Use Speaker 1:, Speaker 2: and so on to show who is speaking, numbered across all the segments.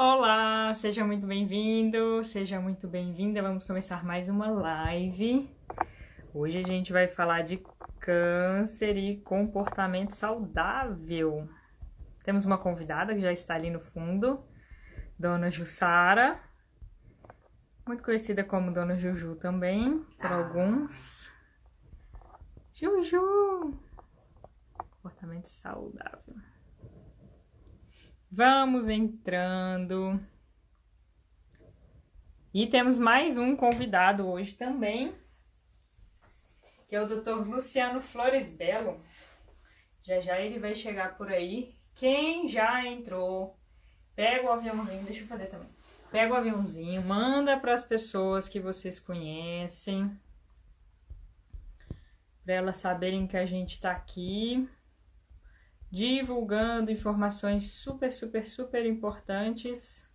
Speaker 1: Olá, seja muito bem-vindo, seja muito bem-vinda. Vamos começar mais uma live. Hoje a gente vai falar de câncer e comportamento saudável. Temos uma convidada que já está ali no fundo, Dona Jussara, muito conhecida como Dona Juju também, por alguns. Juju! Comportamento saudável. Vamos entrando. E temos mais um convidado hoje também, que é o Dr. Luciano Flores Belo. Já já ele vai chegar por aí. Quem já entrou, pega o aviãozinho, deixa eu fazer também. Pega o aviãozinho, manda para as pessoas que vocês conhecem, para elas saberem que a gente está aqui divulgando informações super importantes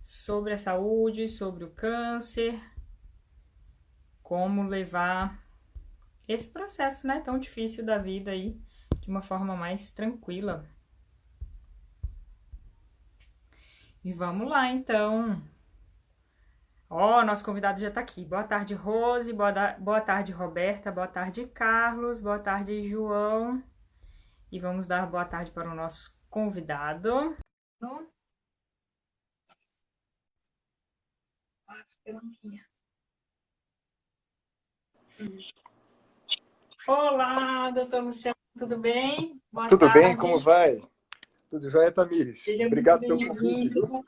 Speaker 1: sobre a saúde, sobre o câncer, como levar esse processo, né, tão difícil da vida aí de uma forma mais tranquila. E vamos lá, então. Ó, nosso convidado já tá aqui. Boa tarde, Rose. Boa tarde, Roberta. Boa tarde, Carlos. Boa tarde, João. E vamos dar boa tarde para o nosso convidado. Olá, doutor Luciano, tudo bem? Boa
Speaker 2: Tudo bem?
Speaker 1: tarde.
Speaker 2: Como vai? Tudo jóia, Tamires?
Speaker 1: Seja muito
Speaker 2: Obrigado pelo convite,
Speaker 1: bem-vindo.
Speaker 2: viu?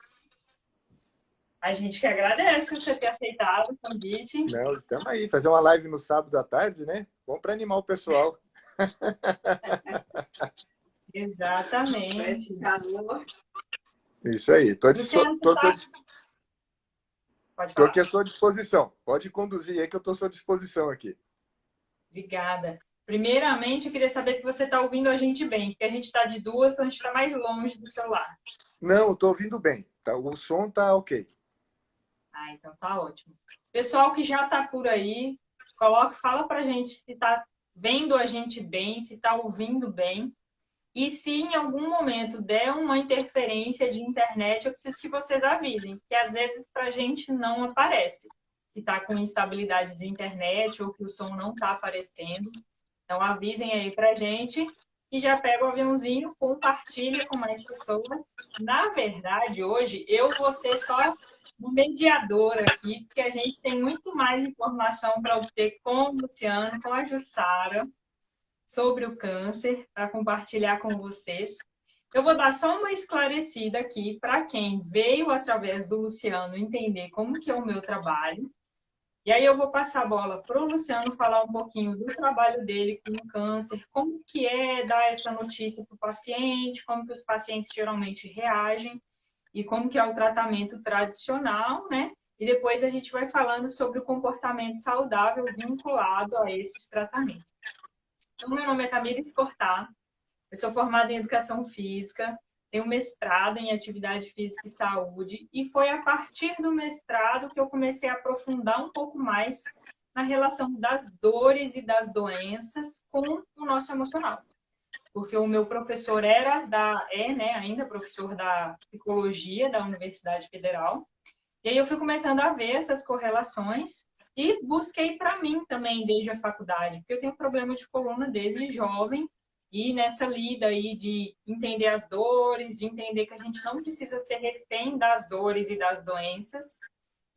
Speaker 1: A gente que agradece você ter aceitado o convite.
Speaker 2: Não, estamos aí. Fazer uma live no sábado à tarde, né? Bom para animar o pessoal.
Speaker 1: Exatamente.
Speaker 2: Isso aí. Estou
Speaker 1: Luciano, você tá... Pode
Speaker 2: aqui
Speaker 1: falar.
Speaker 2: à sua disposição. Pode conduzir aí que eu estou à sua disposição aqui.
Speaker 1: Obrigada. Primeiramente, eu queria saber se você está ouvindo a gente bem, porque a gente está de duas, então a gente está mais longe do celular.
Speaker 2: Não, estou ouvindo bem. Tá? O som tá ok.
Speaker 1: Ah, então tá ótimo. Pessoal que já está por aí, fala pra gente se está vendo a gente bem, se está ouvindo bem. E se em algum momento der uma interferência de internet, eu preciso que vocês avisem, porque às vezes para a gente não aparece que está com instabilidade de internet ou que o som não está aparecendo. Então avisem aí pra gente e já pega o aviãozinho, compartilha com mais pessoas. Na verdade, hoje eu vou ser só um mediador aqui, porque a gente tem muito mais informação para obter com o Luciano, com a Jussara, sobre o câncer, para compartilhar com vocês. Eu vou dar só uma esclarecida aqui para quem veio através do Luciano entender como que é o meu trabalho. E aí eu vou passar a bola para o Luciano falar um pouquinho do trabalho dele com o câncer, como que é dar essa notícia para o paciente, como que os pacientes geralmente reagem e como que é o tratamento tradicional, né? E depois a gente vai falando sobre o comportamento saudável vinculado a esses tratamentos. Então, meu nome é Tamires Cortá, eu sou formada em Educação Física, tenho mestrado em Atividade Física e Saúde, e foi a partir do mestrado que eu comecei a aprofundar um pouco mais na relação das dores e das doenças com o nosso emocional. Porque o meu professor ainda professor da Psicologia da Universidade Federal, e aí eu fui começando a ver essas correlações e busquei para mim também desde a faculdade, porque eu tenho problema de coluna desde jovem, e nessa lida aí de entender as dores, de entender que a gente não precisa ser refém das dores e das doenças,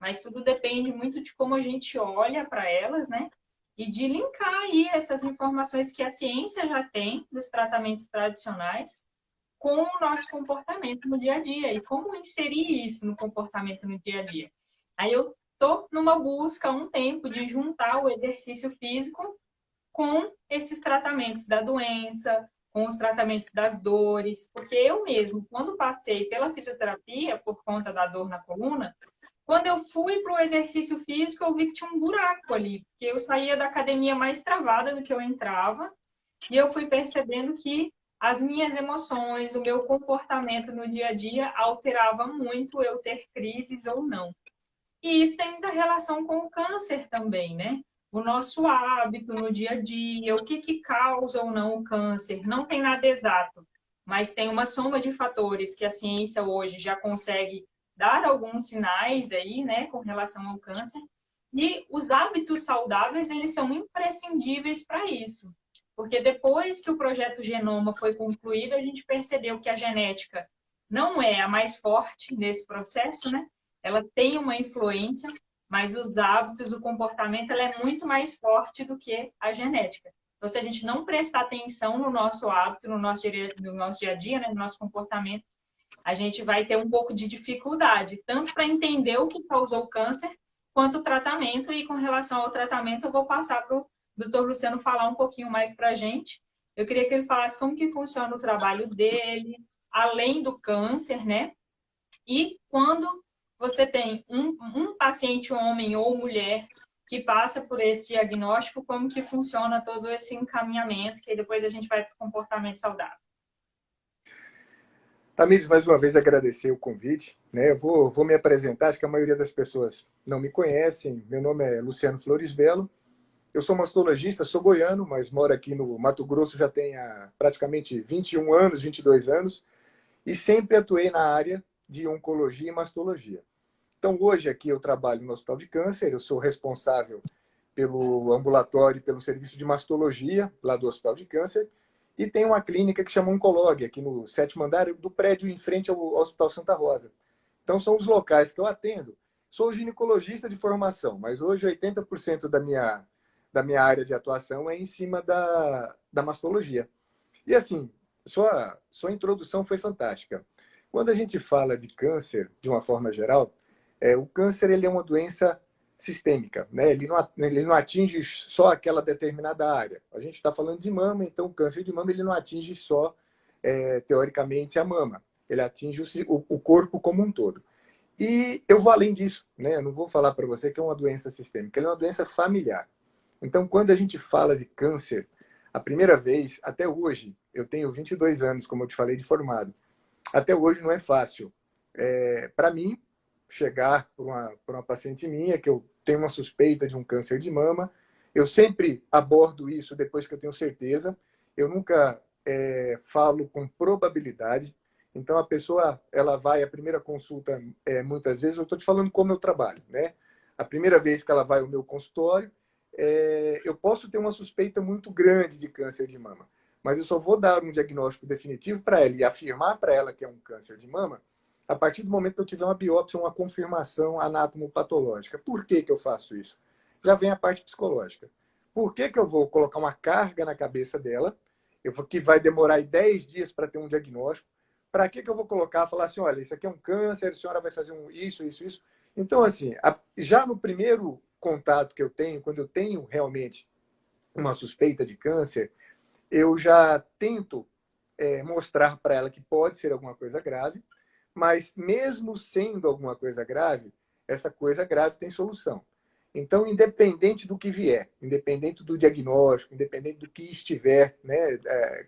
Speaker 1: mas tudo depende muito de como a gente olha para elas, né? E de linkar aí essas informações que a ciência já tem dos tratamentos tradicionais com o nosso comportamento no dia a dia e como inserir isso no comportamento no dia a dia. Aí eu tô numa busca há um tempo de juntar o exercício físico com esses tratamentos da doença, com os tratamentos das dores, porque eu mesmo, quando passei pela fisioterapia por conta da dor na coluna, quando eu fui para o exercício físico, eu vi que tinha um buraco ali, porque eu saía da academia mais travada do que eu entrava, e eu fui percebendo que as minhas emoções, o meu comportamento no dia a dia alterava muito eu ter crises ou não. E isso tem muita relação com o câncer também, né? O nosso hábito no dia a dia, o que causa ou não o câncer, não tem nada exato. mas tem uma soma de fatores que a ciência hoje já consegue dar alguns sinais aí, né, com relação ao câncer. E os hábitos saudáveis, eles são imprescindíveis para isso. Porque depois que o projeto Genoma foi concluído, a gente percebeu que a genética não é a mais forte nesse processo, né? Ela tem uma influência, mas os hábitos, o comportamento, ela é muito mais forte do que a genética. Então, se a gente não prestar atenção no nosso hábito, no nosso dia a dia, né, no nosso comportamento, a gente vai ter um pouco de dificuldade, tanto para entender o que causou o câncer, quanto o tratamento. E com relação ao tratamento, eu vou passar para o doutor Luciano falar um pouquinho mais para a gente. Eu queria que ele falasse como que funciona o trabalho dele, além do câncer, né? E quando você tem um paciente, homem ou mulher, que passa por esse diagnóstico, como que funciona todo esse encaminhamento, que aí depois a gente vai para o comportamento saudável.
Speaker 2: Tamires, mais uma vez agradecer o convite. Né? Eu vou me apresentar, acho que a maioria das pessoas não me conhecem. Meu nome é Luciano Flores Belo. Eu sou mastologista, sou goiano, mas moro aqui no Mato Grosso já tem há praticamente 21 anos, 22 anos, e sempre atuei na área de oncologia e mastologia. Então, hoje aqui eu trabalho no Hospital de Câncer, eu sou responsável pelo ambulatório e pelo serviço de mastologia lá do Hospital de Câncer, e tem uma clínica que chama Oncolog, aqui no 7º andar do prédio em frente ao Hospital Santa Rosa. Então, são os locais que eu atendo. Sou ginecologista de formação, mas hoje 80% da minha área de atuação é em cima da mastologia. E assim, sua introdução foi fantástica. Quando a gente fala de câncer, de uma forma geral, o câncer ele é uma doença sistêmica, né? Ele não atinge só aquela determinada área. A gente está falando de mama, então o câncer de mama ele não atinge só, teoricamente, a mama. Ele atinge o corpo como um todo. E eu vou além disso, né? Eu não vou falar para você que é uma doença sistêmica, ele é uma doença familiar. Então, quando a gente fala de câncer, a primeira vez, até hoje, eu tenho 22 anos, como eu te falei, de formado. Até hoje não é fácil. Para mim, chegar para uma paciente minha, que eu tenho uma suspeita de um câncer de mama, eu sempre abordo isso depois que eu tenho certeza. Eu nunca falo com probabilidade. Então, a pessoa, ela vai, a primeira consulta, muitas vezes, eu estou te falando como eu trabalho, né? A primeira vez que ela vai ao meu consultório, eu posso ter uma suspeita muito grande de câncer de mama, mas eu só vou dar um diagnóstico definitivo para ela e afirmar para ela que é um câncer de mama a partir do momento que eu tiver uma biópsia, uma confirmação anatomopatológica. Por que eu faço isso? Já vem a parte psicológica. Por que eu vou colocar uma carga na cabeça dela, que vai demorar 10 dias para ter um diagnóstico? Para que eu vou colocar, falar assim, olha, isso aqui é um câncer, a senhora vai fazer isso, isso, isso. Então, assim, já no primeiro contato que eu tenho, quando eu tenho realmente uma suspeita de câncer, eu já tento mostrar para ela que pode ser alguma coisa grave, mas mesmo sendo alguma coisa grave, essa coisa grave tem solução. Então, independente do que vier, independente do diagnóstico, independente do que estiver, né,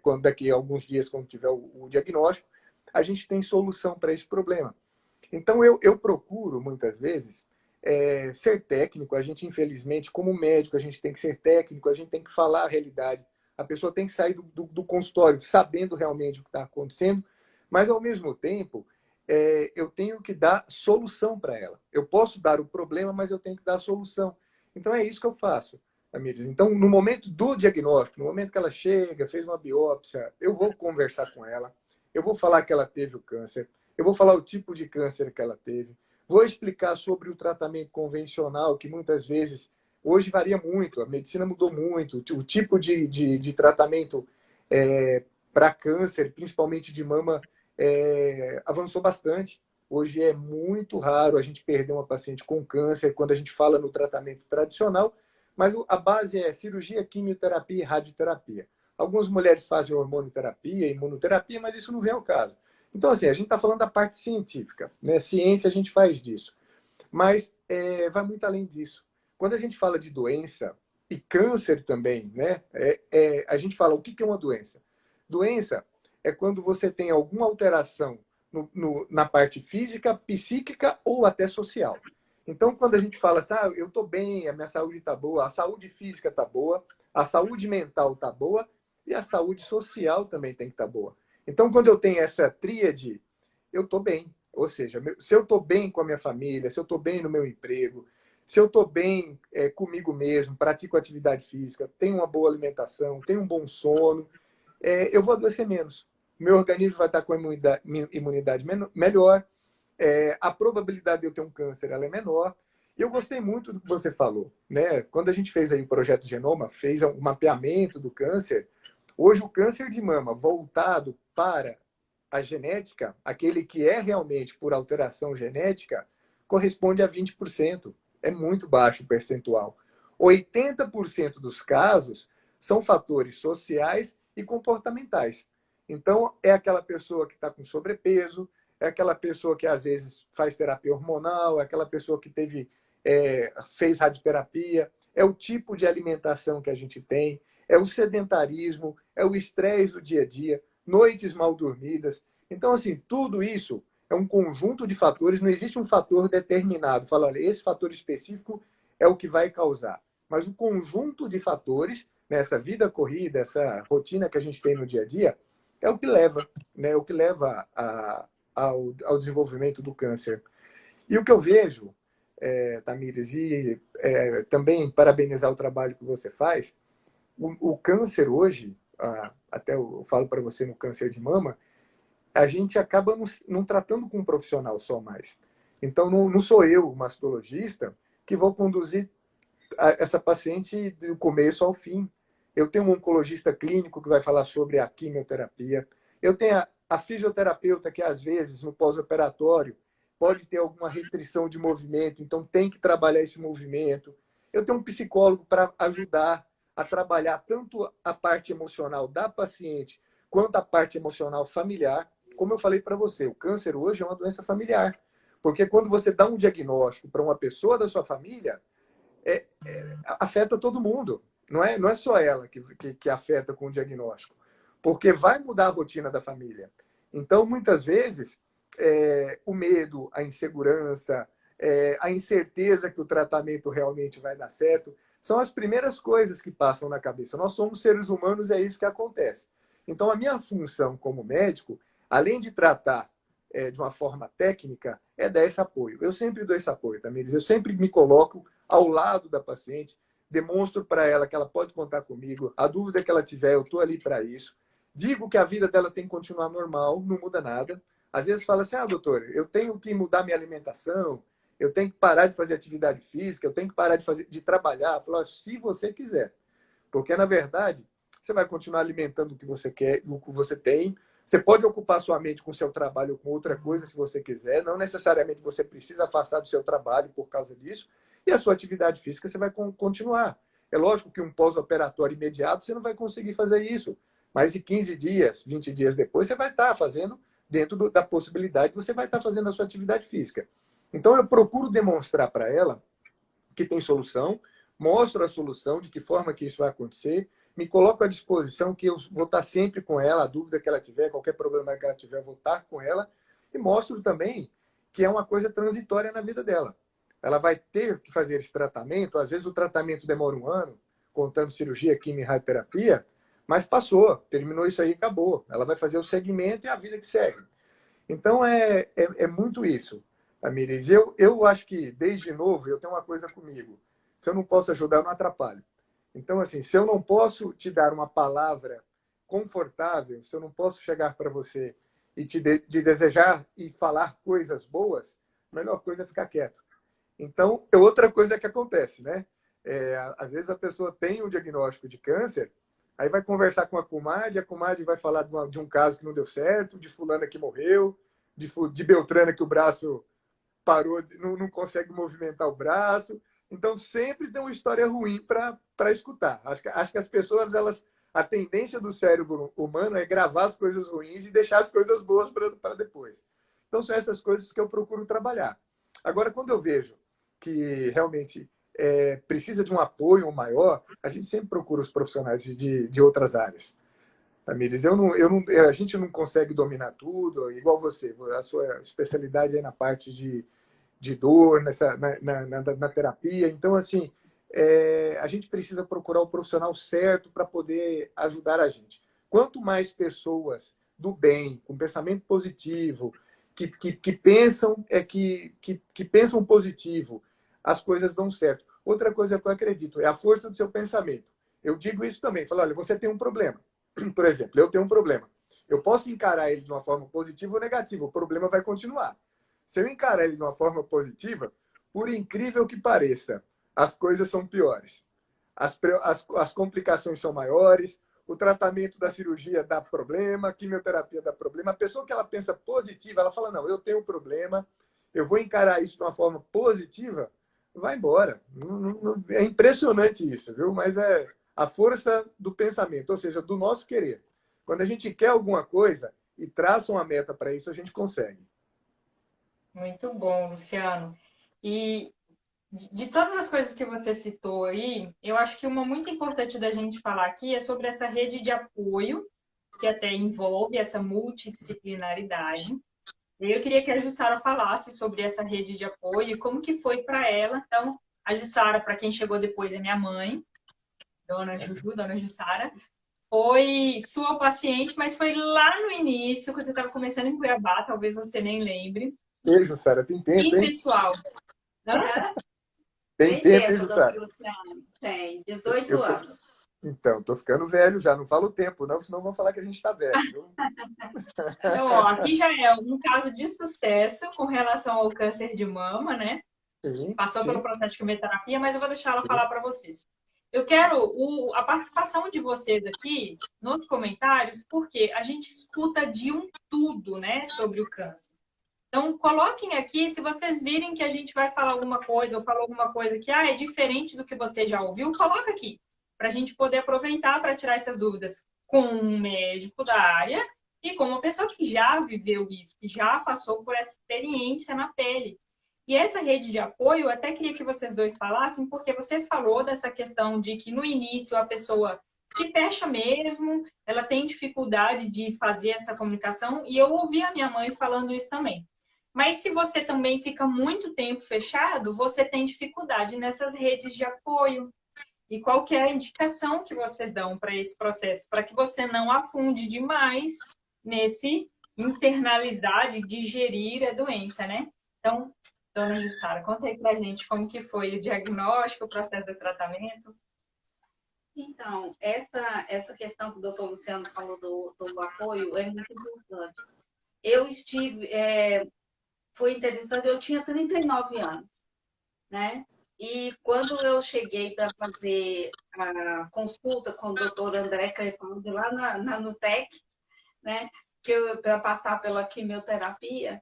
Speaker 2: quando daqui a alguns dias, quando tiver o diagnóstico, a gente tem solução para esse problema. Então, eu procuro, muitas vezes, ser técnico. A gente, infelizmente, como médico, a gente tem que ser técnico, a gente tem que falar a realidade. A pessoa tem que sair do consultório sabendo realmente o que está acontecendo, mas, ao mesmo tempo, eu tenho que dar solução para ela. Eu posso dar o problema, mas eu tenho que dar a solução. Então, é isso que eu faço, Tamires. Então, no momento do diagnóstico, no momento que ela chega, fez uma biópsia, eu vou conversar com ela, eu vou falar que ela teve o câncer, eu vou falar o tipo de câncer que ela teve, vou explicar sobre o tratamento convencional, que muitas vezes, hoje varia muito, a medicina mudou muito, o tipo de tratamento para câncer, principalmente de mama, avançou bastante. Hoje é muito raro a gente perder uma paciente com câncer quando a gente fala no tratamento tradicional, mas a base é cirurgia, quimioterapia e radioterapia. Algumas mulheres fazem hormonoterapia, imunoterapia, mas isso não vem ao caso. Então, assim, a gente está falando da parte científica, né? Ciência a gente faz disso. Mas vai muito além disso. Quando a gente fala de doença, e câncer também, né? A gente fala, o que é uma doença? Doença é quando você tem alguma alteração na parte física, psíquica ou até social. Então, quando a gente fala assim, eu estou bem, a minha saúde está boa, a saúde física está boa, a saúde mental está boa e a saúde social também tem que estar boa. Então, quando eu tenho essa tríade, eu estou bem. Ou seja, se eu estou bem com a minha família, se eu estou bem no meu emprego, se eu estou bem comigo mesmo, pratico atividade física, tenho uma boa alimentação, tenho um bom sono, eu vou adoecer menos. Meu organismo vai estar com a imunidade melhor, a probabilidade de eu ter um câncer ela é menor. Eu gostei muito do que você falou, né? Quando a gente fez aí o projeto Genoma, fez um mapeamento do câncer. Hoje o câncer de mama voltado para a genética, aquele que é realmente por alteração genética, corresponde a 20%. É muito baixo o percentual. 80% dos casos são fatores sociais e comportamentais. Então, é aquela pessoa que está com sobrepeso, é aquela pessoa que às vezes faz terapia hormonal, é aquela pessoa que fez radioterapia, é o tipo de alimentação que a gente tem, é o sedentarismo, é o estresse do dia a dia, noites mal dormidas. Então, assim, tudo isso é um conjunto de fatores, não existe um fator determinado. Fala, olha, esse fator específico é o que vai causar. Mas o conjunto de fatores, nessa vida corrida, essa rotina que a gente tem no dia a dia, é o que leva, né? O que leva ao desenvolvimento do câncer. E o que eu vejo, Tamires, e também parabenizar o trabalho que você faz, o câncer hoje, até eu falo para você no câncer de mama, a gente acaba não tratando com um profissional só mais. Então, não sou eu, o mastologista, que vou conduzir essa paciente do começo ao fim. Eu tenho um oncologista clínico que vai falar sobre a quimioterapia. Eu tenho a fisioterapeuta que, às vezes, no pós-operatório, pode ter alguma restrição de movimento, então tem que trabalhar esse movimento. Eu tenho um psicólogo para ajudar a trabalhar tanto a parte emocional da paciente quanto a parte emocional familiar. Como eu falei para você, o câncer hoje é uma doença familiar. Porque quando você dá um diagnóstico para uma pessoa da sua família, afeta todo mundo. Não é só ela que afeta com o diagnóstico. Porque vai mudar a rotina da família. Então, muitas vezes, o medo, a insegurança, a incerteza que o tratamento realmente vai dar certo, são as primeiras coisas que passam na cabeça. Nós somos seres humanos e é isso que acontece. Então, a minha função como médico, além de tratar de uma forma técnica, é dar esse apoio. Eu sempre dou esse apoio, Tamires. Eu sempre me coloco ao lado da paciente, demonstro para ela que ela pode contar comigo, a dúvida que ela tiver, eu estou ali para isso. Digo que a vida dela tem que continuar normal, não muda nada. Às vezes fala assim, doutor, eu tenho que mudar minha alimentação, eu tenho que parar de fazer atividade física, eu tenho que parar de trabalhar. Eu falo, se você quiser. Porque, na verdade, você vai continuar alimentando o que você quer, o que você tem. Você pode ocupar sua mente com o seu trabalho ou com outra coisa, se você quiser. Não necessariamente você precisa afastar do seu trabalho por causa disso. E a sua atividade física você vai continuar. É lógico que um pós-operatório imediato você não vai conseguir fazer isso. Mas de 15 dias, 20 dias depois, você vai estar fazendo, dentro da possibilidade, você vai estar fazendo a sua atividade física. Então, eu procuro demonstrar para ela que tem solução, mostro a solução, de que forma que isso vai acontecer, me coloco à disposição, que eu vou estar sempre com ela, a dúvida que ela tiver, qualquer problema que ela tiver, eu vou estar com ela, e mostro também que é uma coisa transitória na vida dela. Ela vai ter que fazer esse tratamento, às vezes o tratamento demora um ano, contando cirurgia, quimio e radioterapia, mas passou, terminou isso aí e acabou. Ela vai fazer o segmento e a vida que segue. Então, é muito isso, Tamires. Eu acho que, desde novo, eu tenho uma coisa comigo. Se eu não posso ajudar, eu não atrapalho. Então, assim, se eu não posso te dar uma palavra confortável, se eu não posso chegar para você e de desejar e falar coisas boas, a melhor coisa é ficar quieto. Então, é outra coisa que acontece, né? Às vezes a pessoa tem um diagnóstico de câncer, aí vai conversar com a comadre vai falar de um caso que não deu certo, de fulana que morreu, de Beltrana que o braço parou, não consegue movimentar o braço. Então, sempre tem uma história ruim para escutar. Acho que as pessoas, a tendência do cérebro humano é gravar as coisas ruins e deixar as coisas boas para depois. Então, são essas coisas que eu procuro trabalhar. Agora, quando eu vejo que realmente precisa de um apoio maior, a gente sempre procura os profissionais de outras áreas. Tamires, a gente não consegue dominar tudo, igual você. A sua especialidade é na parte de dor, na terapia. Então, assim, a gente precisa procurar o profissional certo para poder ajudar a gente. Quanto mais pessoas do bem, com pensamento positivo, que pensam que pensam positivo, as coisas dão certo. Outra coisa que eu acredito é a força do seu pensamento. Eu digo isso também. Falo, olha, você tem um problema. Por exemplo, eu tenho um problema. Eu posso encarar ele de uma forma positiva ou negativa. O problema vai continuar. Se eu encarar ele de uma forma positiva, por incrível que pareça, as coisas são piores. As complicações são maiores, o tratamento da cirurgia dá problema, a quimioterapia dá problema. A pessoa que ela pensa positiva, ela fala, não, eu tenho um problema, eu vou encarar isso de uma forma positiva, vai embora. É impressionante isso, viu? Mas é a força do pensamento, ou seja, do nosso querer. Quando a gente quer alguma coisa e traça uma meta para isso, a gente consegue.
Speaker 1: Muito bom, Luciano. E de todas as coisas que você citou aí, eu acho que uma muito importante da gente falar aqui é sobre essa rede de apoio, que até envolve essa multidisciplinaridade. E eu queria que a Jussara falasse sobre essa rede de apoio e como que foi para ela. Então, a Jussara, para quem chegou depois, é minha mãe, dona Juju, dona Jussara, foi sua paciente, mas foi lá no início, quando você estava começando em Cuiabá, talvez você nem lembre.
Speaker 2: Beijo, Sara. Tem tempo,
Speaker 1: E,
Speaker 2: hein?
Speaker 1: pessoal,
Speaker 2: Tem
Speaker 3: Tem
Speaker 2: tempo, hein,
Speaker 3: tempo, dona
Speaker 2: Jussara?
Speaker 3: Luciana. Tem, 18
Speaker 2: Eu tô...
Speaker 3: anos.
Speaker 2: Então, tô ficando velho já. Não falo o tempo, não, senão vão falar que a gente está velho. Viu?
Speaker 1: então, ó, aqui já é um caso de sucesso com relação ao câncer de mama, né?
Speaker 2: Sim,
Speaker 1: Passou pelo
Speaker 2: sim,
Speaker 1: processo de quimioterapia, mas eu vou deixar ela
Speaker 2: sim.
Speaker 1: falar para vocês. Eu quero a participação de vocês aqui nos comentários, porque a gente escuta de um tudo, né, sobre o câncer. Então, coloquem aqui, se vocês virem que a gente vai falar alguma coisa ou falou alguma coisa que é diferente do que você já ouviu, coloca aqui, para a gente poder aproveitar para tirar essas dúvidas com um médico da área e com uma pessoa que já viveu isso, que já passou por essa experiência na pele. E essa rede de apoio, eu até queria que vocês dois falassem, porque você falou dessa questão de que no início a pessoa se fecha mesmo, ela tem dificuldade de fazer essa comunicação, e eu ouvi a minha mãe falando isso também. Mas se você também fica muito tempo fechado, você tem dificuldade nessas redes de apoio. E qual que é a indicação que vocês dão para esse processo? Para que você não afunde demais nesse internalizar de digerir a doença, né? Então, dona Jussara, conta aí pra gente como que foi o diagnóstico, o processo de tratamento.
Speaker 3: Então, essa questão que o doutor Luciano falou do apoio é muito importante. Eu estive, foi interessante, eu tinha 39 anos, né? E quando eu cheguei para fazer a consulta com o doutor André Crepaldi lá na Nutec, né? Para passar pela quimioterapia,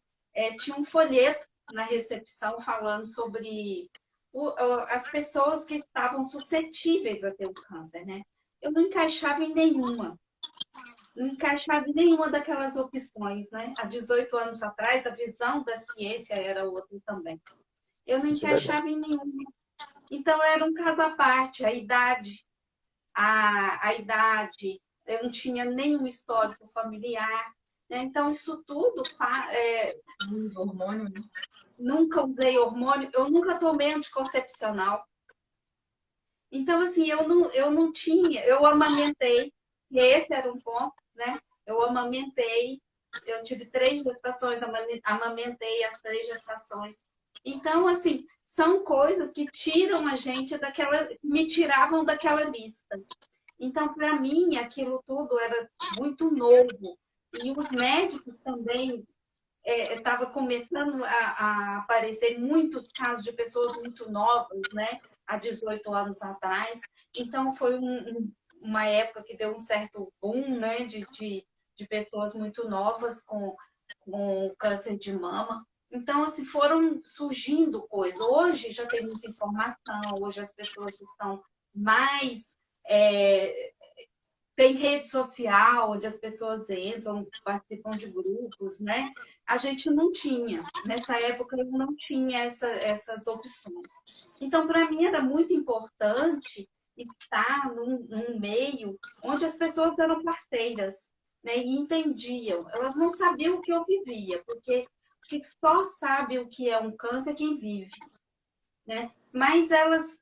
Speaker 3: tinha um folheto na recepção falando sobre as pessoas que estavam suscetíveis a ter o câncer, né? Eu não encaixava em nenhuma. Não encaixava em nenhuma daquelas opções, né? Há 18 anos atrás, a visão da ciência era outra também. Eu não
Speaker 2: Isso é verdade.
Speaker 3: encaixava em nenhuma. Então, era um caso à parte. A idade, eu não tinha nenhum histórico familiar. Né? Então, isso tudo...
Speaker 1: Hormônio, né?
Speaker 3: Nunca usei hormônio, eu nunca tomei anticoncepcional. Então, assim, eu não tinha... Eu amamentei, e esse era um ponto, né? Eu amamentei, eu tive 3 gestações, amamentei as 3 gestações. Então, assim, são coisas que tiram a gente daquela... Me tiravam daquela lista. Então, para mim, aquilo tudo era muito novo. E os médicos também estava começando a aparecer muitos casos de pessoas muito novas, né? Há 18 anos atrás. Então, foi uma época que deu um certo boom, né? De pessoas muito novas com câncer de mama. Então, assim, foram surgindo coisas. Hoje já tem muita informação, hoje as pessoas estão mais... tem rede social, onde as pessoas entram, participam de grupos, né? A gente não tinha. Nessa época, eu não tinha essas opções. Então, para mim, era muito importante estar num meio onde as pessoas eram parceiras, né? E entendiam. Elas não sabiam o que eu vivia, porque só sabe o que é um câncer quem vive, né? Mas elas,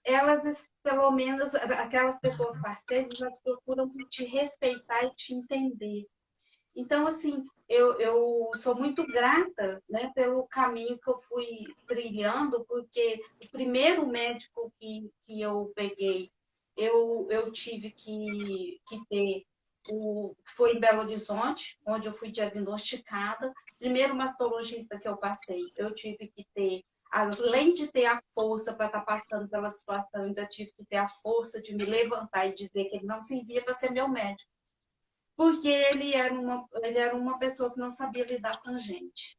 Speaker 3: pelo menos, aquelas pessoas parceiras, elas procuram te respeitar e te entender. Então, assim, eu sou muito grata, né, pelo caminho que eu fui trilhando, porque o primeiro médico que eu peguei, eu tive que ter foi em Belo Horizonte, onde eu fui diagnosticada. Primeiro mastologista que eu passei, eu tive que ter, além de ter a força para estar passando pela situação, ainda tive que ter a força de me levantar e dizer que ele não servia para ser meu médico, porque ele era uma pessoa que não sabia lidar com gente.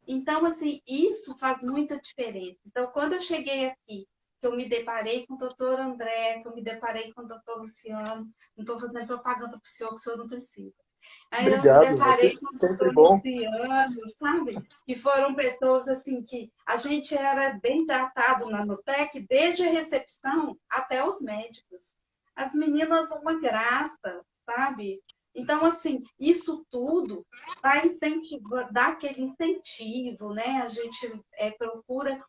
Speaker 3: Então, assim, isso faz muita diferença. Então, quando eu cheguei aqui, que eu me deparei com o doutor André, que eu me deparei com o doutor Luciano, não estou fazendo propaganda para o senhor não precisa. Aí eu me
Speaker 2: Obrigado,
Speaker 3: deparei com o
Speaker 2: sempre
Speaker 3: doutor
Speaker 2: bom.
Speaker 3: Luciano, sabe? Que foram pessoas assim que a gente era bem tratado na Nutec, desde a recepção até os médicos. As meninas, uma graça, sabe? Então, assim, isso tudo vai incentivar, dar aquele incentivo, né? A gente procura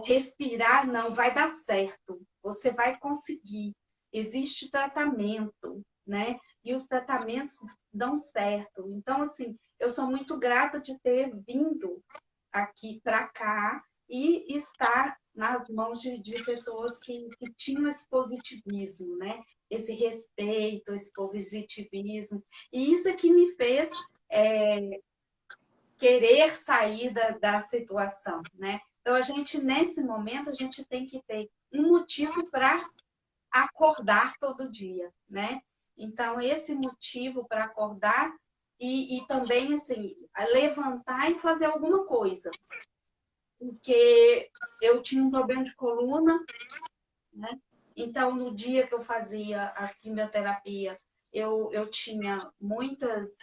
Speaker 3: respirar, não, vai dar certo, você vai conseguir. Existe tratamento, né? E os tratamentos dão certo. Então, assim, eu sou muito grata de ter vindo aqui para cá e estar nas mãos de pessoas que tinham esse positivismo, né? Esse respeito, esse positivismo. E isso é que me fez querer sair da situação, né? Então, a gente, nesse momento, a gente tem que ter um motivo para acordar todo dia, né? Então, esse motivo para acordar e também, assim, levantar e fazer alguma coisa. Porque eu tinha um problema de coluna, né? Então, no dia que eu fazia a quimioterapia, eu tinha muitas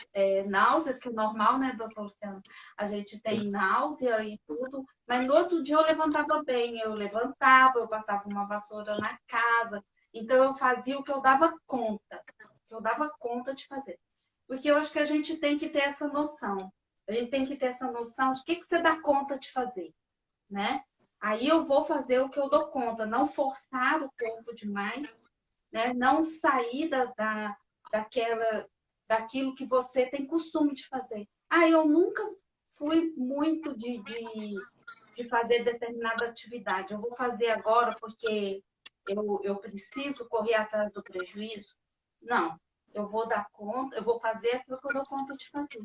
Speaker 3: náuseas, que é normal, né, doutor Luciano? A gente tem náusea e tudo, mas no outro dia eu levantava bem, eu levantava, eu passava uma vassoura na casa, então eu fazia o que eu dava conta de fazer. Porque eu acho que a gente tem que ter essa noção, a gente tem que ter essa noção de o que você dá conta de fazer, né? Aí eu vou fazer o que eu dou conta, não forçar o corpo demais, né? Não sair daquilo que você tem costume de fazer. Ah, eu nunca fui muito de fazer determinada atividade. Eu vou fazer agora porque eu preciso correr atrás do prejuízo. Não, eu vou dar conta, eu vou fazer aquilo que eu dou conta de fazer,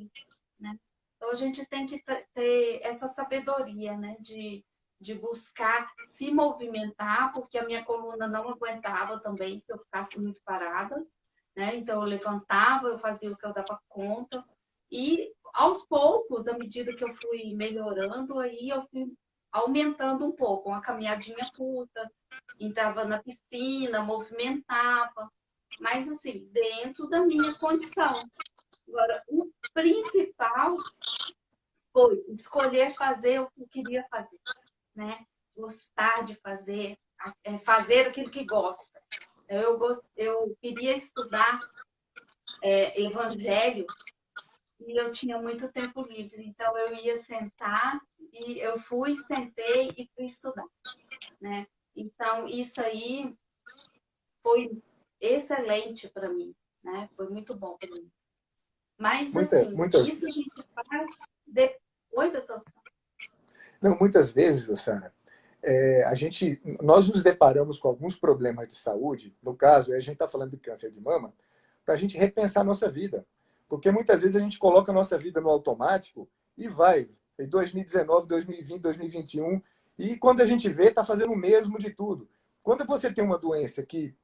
Speaker 3: né? Então a gente tem que ter essa sabedoria, né? De buscar se movimentar, porque a minha coluna não aguentava também se eu ficasse muito parada, né? Então eu levantava, eu fazia o que eu dava conta, e aos poucos, à medida que eu fui melhorando, aí eu fui aumentando um pouco, uma caminhadinha curta, entrava na piscina, movimentava, mas assim, dentro da minha condição. Agora, o principal foi escolher fazer o que eu queria fazer, né? Gostar de fazer, fazer aquilo que gosta. Eu queria estudar evangelho e eu tinha muito tempo livre, então eu ia sentar e eu fui, sentei e fui estudar, né? Então isso aí foi excelente para mim, né? Foi muito bom para mim. Mas assim,
Speaker 2: Muitas,
Speaker 3: isso a gente faz depois, doutor?
Speaker 2: não, muitas vezes, Luciana, nós nos deparamos com alguns problemas de saúde, no caso, a gente está falando de câncer de mama, para a gente repensar a nossa vida. Porque muitas vezes a gente coloca a nossa vida no automático e vai, em 2019, 2020, 2021, e quando a gente vê, está fazendo o mesmo de tudo. Quando você tem uma doença que,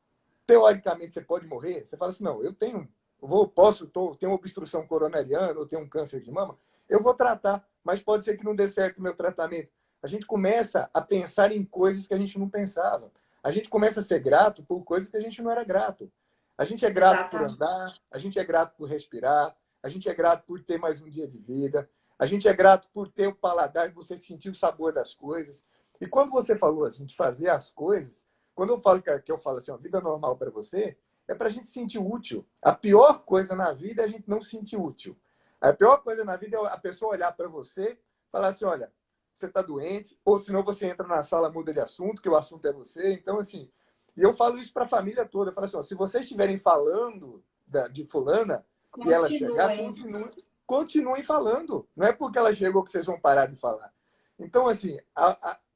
Speaker 2: teoricamente, você pode morrer, você fala assim, não, tenho uma obstrução coronariana, ou tenho um câncer de mama, eu vou tratar, mas pode ser que não dê certo o meu tratamento. A gente começa a pensar em coisas que a gente não pensava. A gente começa a ser grato por coisas que a gente não era grato. A gente é grato por andar, a gente é grato por respirar, a gente é grato por ter mais um dia de vida, a gente é grato por ter o paladar, você sentir o sabor das coisas. E quando você falou assim, de fazer as coisas, quando eu falo que eu falo assim, a vida normal para você, é para a gente se sentir útil. A pior coisa na vida é a gente não se sentir útil. A pior coisa na vida é a pessoa olhar para você e falar assim, olha, você está doente, ou senão você entra na sala, muda de assunto, que o assunto é você. Então, assim, e eu falo isso para a família toda. Eu falo assim, ó, se vocês estiverem falando de fulana, e ela chegar,
Speaker 3: Continuem.
Speaker 2: continuem falando. Não é porque ela chegou que vocês vão parar de falar. Então, assim,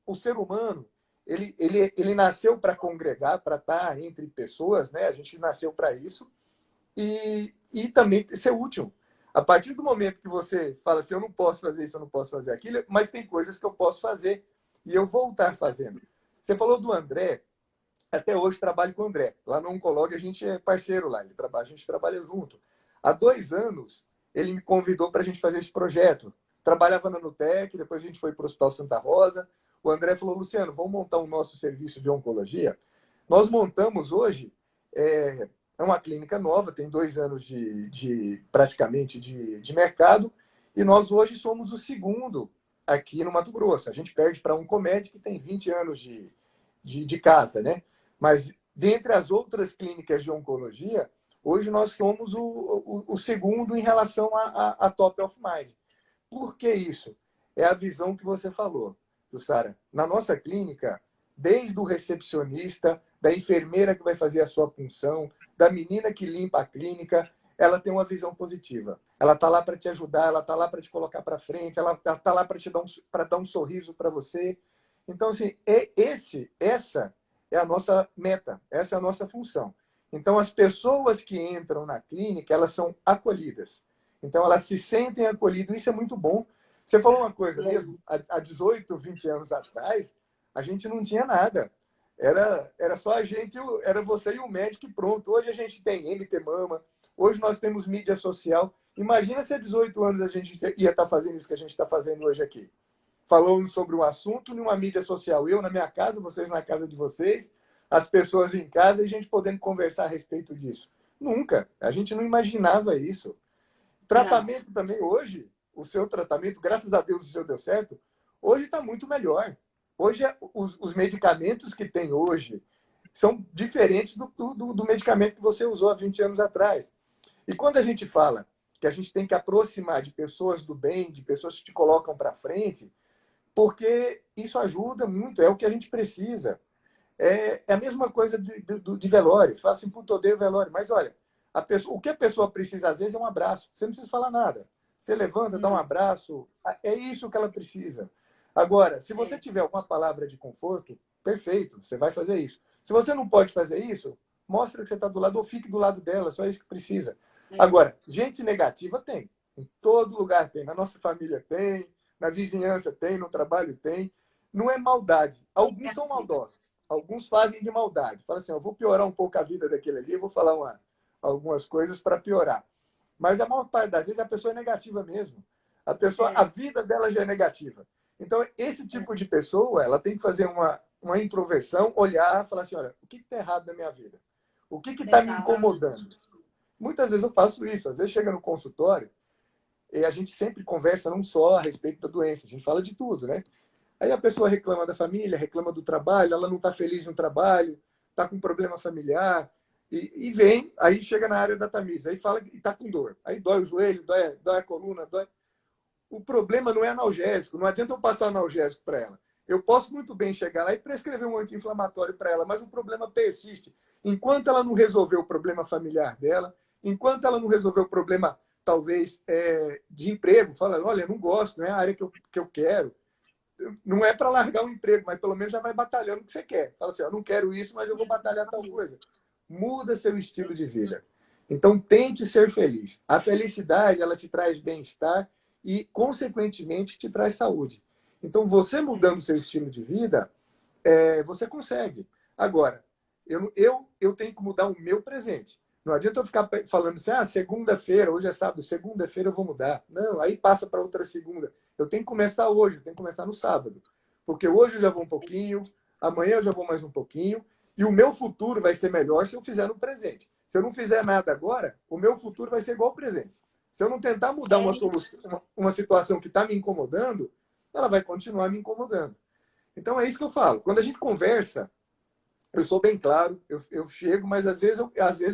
Speaker 2: o ser humano, ele nasceu para congregar, para estar entre pessoas, né? A gente nasceu para isso. E também ser útil. A partir do momento que você fala assim, eu não posso fazer isso, eu não posso fazer aquilo, mas tem coisas que eu posso fazer e eu vou estar fazendo. Você falou do André, até hoje trabalho com o André. Lá no Oncolog a gente é parceiro lá, a gente trabalha junto. Há 2 anos ele me convidou para a gente fazer esse projeto. Trabalhava na Nutec, depois a gente foi para o Hospital Santa Rosa. O André falou, Luciano, vamos montar o nosso serviço de oncologia? Nós montamos hoje, é uma clínica nova, tem 2 anos praticamente de mercado, e nós hoje somos o segundo aqui no Mato Grosso. A gente perde para um Oncomed que tem 20 anos de casa, né? Mas, dentre as outras clínicas de oncologia, hoje nós somos o segundo em relação a top of mind. Por que isso? É a visão que você falou, Jussara. Na nossa clínica, desde o recepcionista, da enfermeira que vai fazer a sua punção, da menina que limpa a clínica, ela tem uma visão positiva. Ela está lá para te ajudar, ela está lá para te colocar para frente, ela está lá para dar um sorriso para você. Então, assim, essa é a nossa meta, essa é a nossa função. Então, as pessoas que entram na clínica, elas são acolhidas. Então, elas se sentem acolhidas, isso é muito bom. Você falou uma coisa mesmo, há 18, 20 anos atrás, a gente não tinha nada. Era só a gente, era você e o médico e pronto. Hoje a gente tem MT Mama, hoje nós temos mídia social. Imagina se há 18 anos a gente ia estar fazendo isso que a gente está fazendo hoje aqui. Falando sobre um assunto numa mídia social. Eu na minha casa, vocês na casa de vocês, as pessoas em casa e a gente podendo conversar a respeito disso. Nunca. A gente não imaginava isso. Tratamento não. Também hoje, o seu tratamento, graças a Deus o seu deu certo, hoje está muito melhor. Hoje, os medicamentos que tem hoje são diferentes do medicamento que você usou há 20 anos atrás. E quando a gente fala que a gente tem que aproximar de pessoas do bem, de pessoas que te colocam para frente, porque isso ajuda muito, é o que a gente precisa. É a mesma coisa de velório. Você fala assim, puto, odeio velório. Mas olha, o que a pessoa precisa às vezes é um abraço. Você não precisa falar nada. Você levanta, dá um abraço. É isso que ela precisa. Agora, se você tiver alguma palavra de conforto, perfeito, você vai fazer isso. Se você não pode fazer isso, mostra que você está do lado ou fique do lado dela, só isso que precisa. Agora, gente negativa tem. Em todo lugar tem. Na nossa família tem, na vizinhança tem, no trabalho tem. Não é maldade. Alguns são maldosos. Alguns fazem de maldade. Fala assim, eu vou piorar um pouco a vida daquele ali, eu vou falar algumas coisas para piorar. Mas a maior parte das vezes a pessoa é negativa mesmo. A vida dela já é negativa. Então, esse tipo de pessoa, ela tem que fazer uma introversão, olhar e falar assim, olha, o que está errado na minha vida? O que está me incomodando? Muitas vezes eu faço isso. Às vezes chega no consultório e a gente sempre conversa não só a respeito da doença, a gente fala de tudo, né? Aí a pessoa reclama da família, reclama do trabalho, ela não está feliz no trabalho, está com problema familiar, e vem, aí chega na área da Tamires, aí fala que está com dor. Aí dói o joelho, dói a coluna, dói. O problema não é analgésico, não adianta eu passar analgésico para ela. Eu posso muito bem chegar lá e prescrever um anti-inflamatório para ela, mas o problema persiste. Enquanto ela não resolver o problema familiar dela, enquanto ela não resolver o problema, talvez, de emprego, fala, olha, eu não gosto, não é a área que eu quero. Não é para largar o emprego, mas pelo menos já vai batalhando o que você quer. Fala assim, eu não quero isso, mas eu vou batalhar tal coisa. Muda seu estilo de vida. Então, tente ser feliz. A felicidade, ela te traz bem-estar e, consequentemente, te traz saúde. Então, você mudando seu estilo de vida, você consegue. Agora, eu tenho que mudar o meu presente. Não adianta eu ficar falando assim, segunda-feira, hoje é sábado, segunda-feira eu vou mudar. Não, aí passa para outra segunda. Eu tenho que começar hoje, eu tenho que começar no sábado. Porque hoje eu já vou um pouquinho, amanhã eu já vou mais um pouquinho, e o meu futuro vai ser melhor se eu fizer no presente. Se eu não fizer nada agora, o meu futuro vai ser igual ao presente. Se eu não tentar mudar uma situação que está me incomodando, ela vai continuar me incomodando. Então é isso que eu falo. Quando a gente conversa, eu sou bem claro, eu chego, mas às vezes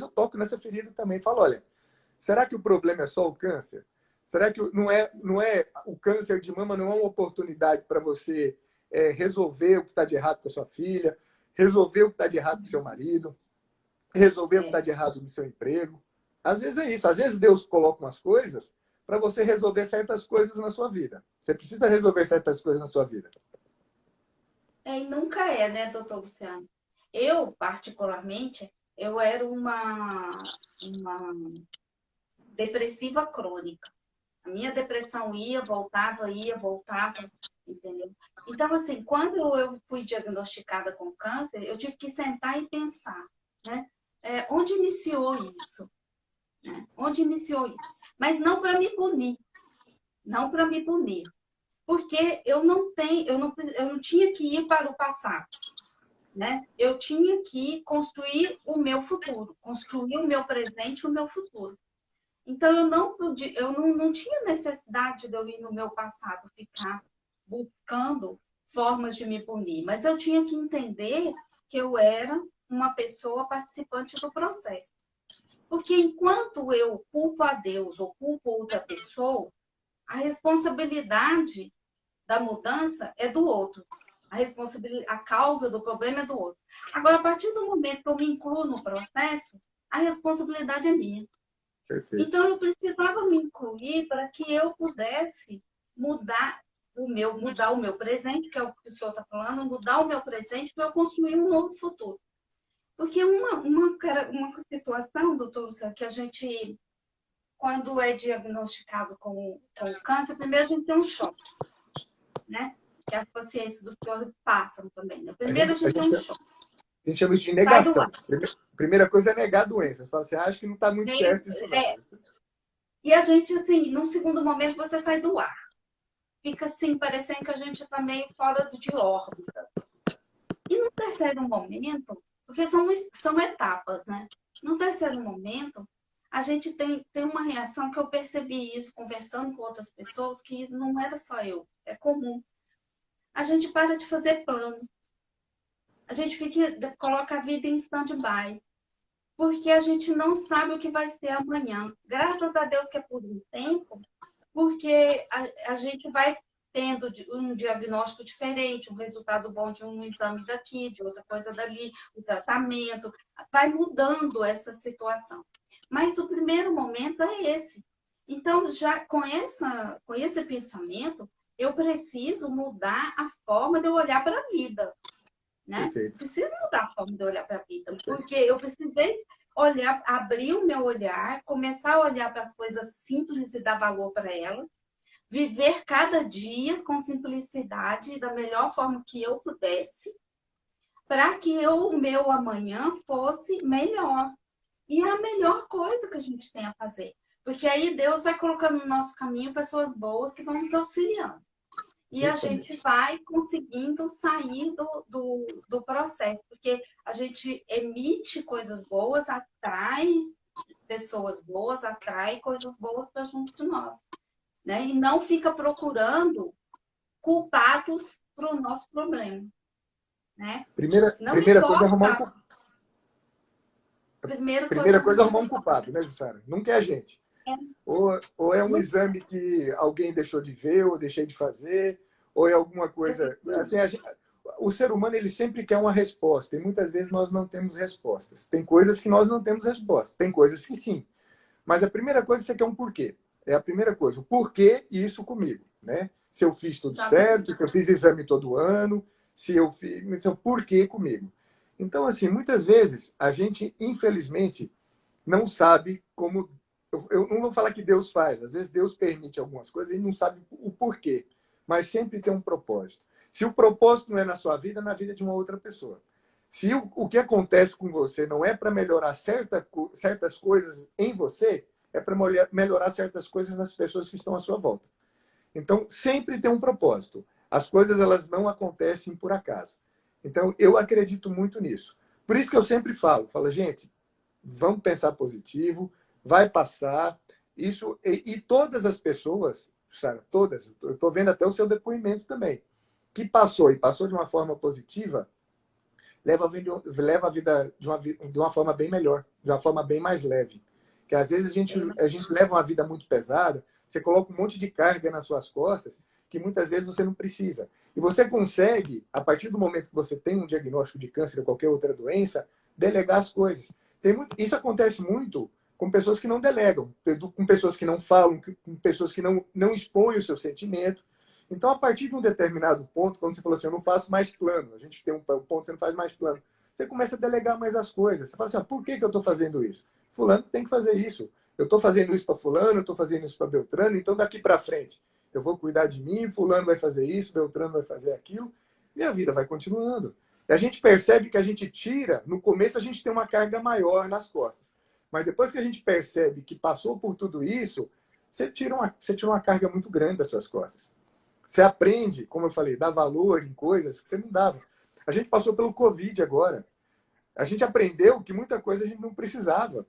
Speaker 2: eu toco nessa ferida também. Falo, olha, será que o problema é só o câncer? Será que não é o câncer de mama não é uma oportunidade para você resolver o que está de errado com a sua filha, resolver o que está de errado com o seu marido, resolver o que está de errado no seu emprego? Às vezes é isso. Às vezes Deus coloca umas coisas para você resolver certas coisas na sua vida. Você precisa resolver certas coisas na sua vida.
Speaker 3: E nunca é, né, doutor Luciano? Eu, particularmente, eu era uma depressiva crônica. A minha depressão ia, voltava, entendeu? Então, assim, quando eu fui diagnosticada com câncer, eu tive que sentar e pensar, né? Onde iniciou isso? Né? Onde iniciou isso? Mas não para me punir. Não para me punir. Porque eu não tinha que ir para o passado. Né? Eu tinha que construir o meu futuro, construir o meu presente e o meu futuro. Então, eu não tinha necessidade de eu ir no meu passado, ficar buscando formas de me punir, mas eu tinha que entender que eu era uma pessoa participante do processo. Porque enquanto eu culpo a Deus ou culpo outra pessoa, a responsabilidade da mudança é do outro. A causa do problema é do outro. Agora, a partir do momento que eu me incluo no processo, a responsabilidade é minha.
Speaker 2: Perfeito.
Speaker 3: Então, eu precisava me incluir para que eu pudesse mudar o meu presente, que é o que o senhor está falando, mudar o meu presente para eu construir um novo futuro. Porque uma situação, doutor Luciano, que a gente, quando é diagnosticado com câncer, primeiro a gente tem um choque, né? Que as pacientes do senhor passam também. Né? Primeiro a gente tem um choque.
Speaker 2: A gente chama isso de negação. Primeira coisa é negar a doença. Você fala assim, acho que não está muito certo isso não.
Speaker 3: E a gente, assim, num segundo momento, você sai do ar. Fica assim, parecendo que a gente está meio fora de órbita. E no terceiro momento, porque são etapas, né? No terceiro momento, a gente tem uma reação que eu percebi isso conversando com outras pessoas, que isso não era só eu, é comum. A gente para de fazer planos. A gente coloca a vida em stand-by. Porque a gente não sabe o que vai ser amanhã. Graças a Deus que é por um tempo, porque a gente vai tendo um diagnóstico diferente, um resultado bom de um exame daqui, de outra coisa dali, o tratamento, vai mudando essa situação. Mas o primeiro momento é esse. Então, já com esse pensamento, eu preciso mudar a forma de eu olhar para a vida. Né? Preciso mudar a forma de olhar para a vida, porque eu precisei abrir o meu olhar, começar a olhar para as coisas simples e dar valor para elas, viver cada dia com simplicidade, da melhor forma que eu pudesse, para que o meu amanhã fosse melhor. E é a melhor coisa que a gente tem a fazer, porque aí Deus vai colocando no nosso caminho pessoas boas que vão nos auxiliando. E a gente vai conseguindo sair do processo, porque a gente emite coisas boas, atrai pessoas boas, atrai coisas boas para junto de nós. Né? E não fica procurando culpados para o nosso problema. Né?
Speaker 2: Primeira coisa é arrumar um culpado. Primeira coisa é arrumar um culpado, né, Jussara? Nunca é a gente. Ou é um exame que alguém deixou de ver, ou deixei de fazer, ou é alguma coisa... Assim, o ser humano ele sempre quer uma resposta, e muitas vezes nós não temos respostas. Tem coisas que nós não temos resposta, tem coisas que sim. Mas a primeira coisa você quer um porquê. É a primeira coisa, o porquê isso comigo. Né? Se eu fiz tudo certo, se eu fiz exame todo ano, se eu fiz... Então, porquê comigo? Então, assim, muitas vezes a gente, infelizmente, não sabe como... Eu não vou falar que Deus faz. Às vezes Deus permite algumas coisas e não sabe o porquê. Mas sempre tem um propósito. Se o propósito não é na sua vida, é na vida de uma outra pessoa. Se o que acontece com você não é para melhorar certas coisas em você, é para melhorar certas coisas nas pessoas que estão à sua volta. Então, sempre tem um propósito. As coisas elas não acontecem por acaso. Então, eu acredito muito nisso. Por isso que eu sempre falo, gente, vamos pensar positivo, vai passar. Isso, e todas as pessoas, Sara, todas, eu estou vendo até o seu depoimento também, que passou e passou de uma forma positiva, leva a vida de uma forma bem melhor, de uma forma bem mais leve. Porque às vezes a gente leva uma vida muito pesada, você coloca um monte de carga nas suas costas, que muitas vezes você não precisa. E você consegue, a partir do momento que você tem um diagnóstico de câncer ou qualquer outra doença, delegar as coisas. Isso acontece muito com pessoas que não delegam, com pessoas que não falam, com pessoas que não expõem o seu sentimento. Então, a partir de um determinado ponto, quando você falou assim, eu não faço mais plano, a gente tem um ponto, você não faz mais plano, você começa a delegar mais as coisas. Você fala assim, por que eu estou fazendo isso? Fulano tem que fazer isso. Eu estou fazendo isso para fulano, eu estou fazendo isso para Beltrano, então daqui para frente eu vou cuidar de mim, fulano vai fazer isso, Beltrano vai fazer aquilo, e a vida vai continuando. E a gente percebe que a gente tira, no começo a gente tem uma carga maior nas costas, mas depois que a gente percebe que passou por tudo isso, você tira uma carga muito grande das suas costas. Você aprende, como eu falei, dar valor em coisas que você não dava. A gente passou pelo Covid agora. A gente aprendeu que muita coisa a gente não precisava.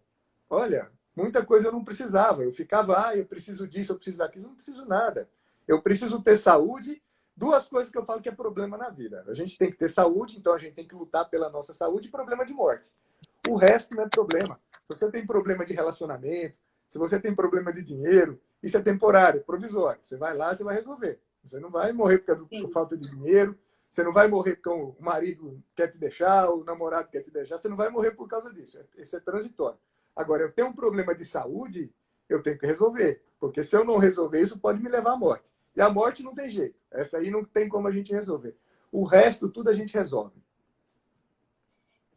Speaker 2: Olha, muita coisa eu não precisava. Eu ficava, eu preciso disso, eu preciso daquilo. Eu não preciso nada. Eu preciso ter saúde. Duas coisas que eu falo que é problema na vida. A gente tem que ter saúde, então a gente tem que lutar pela nossa saúde e problema de morte. O resto não é problema. Se você tem problema de relacionamento, se você tem problema de dinheiro, isso é temporário, provisório. Você vai lá, você vai resolver. Você não vai morrer por falta de dinheiro, você não vai morrer porque o marido quer te deixar, o namorado quer te deixar, você não vai morrer por causa disso. Isso é transitório. Agora, eu tenho um problema de saúde, eu tenho que resolver. Porque se eu não resolver isso, pode me levar à morte. E a morte não tem jeito. Essa aí não tem como a gente resolver. O resto, tudo a gente resolve.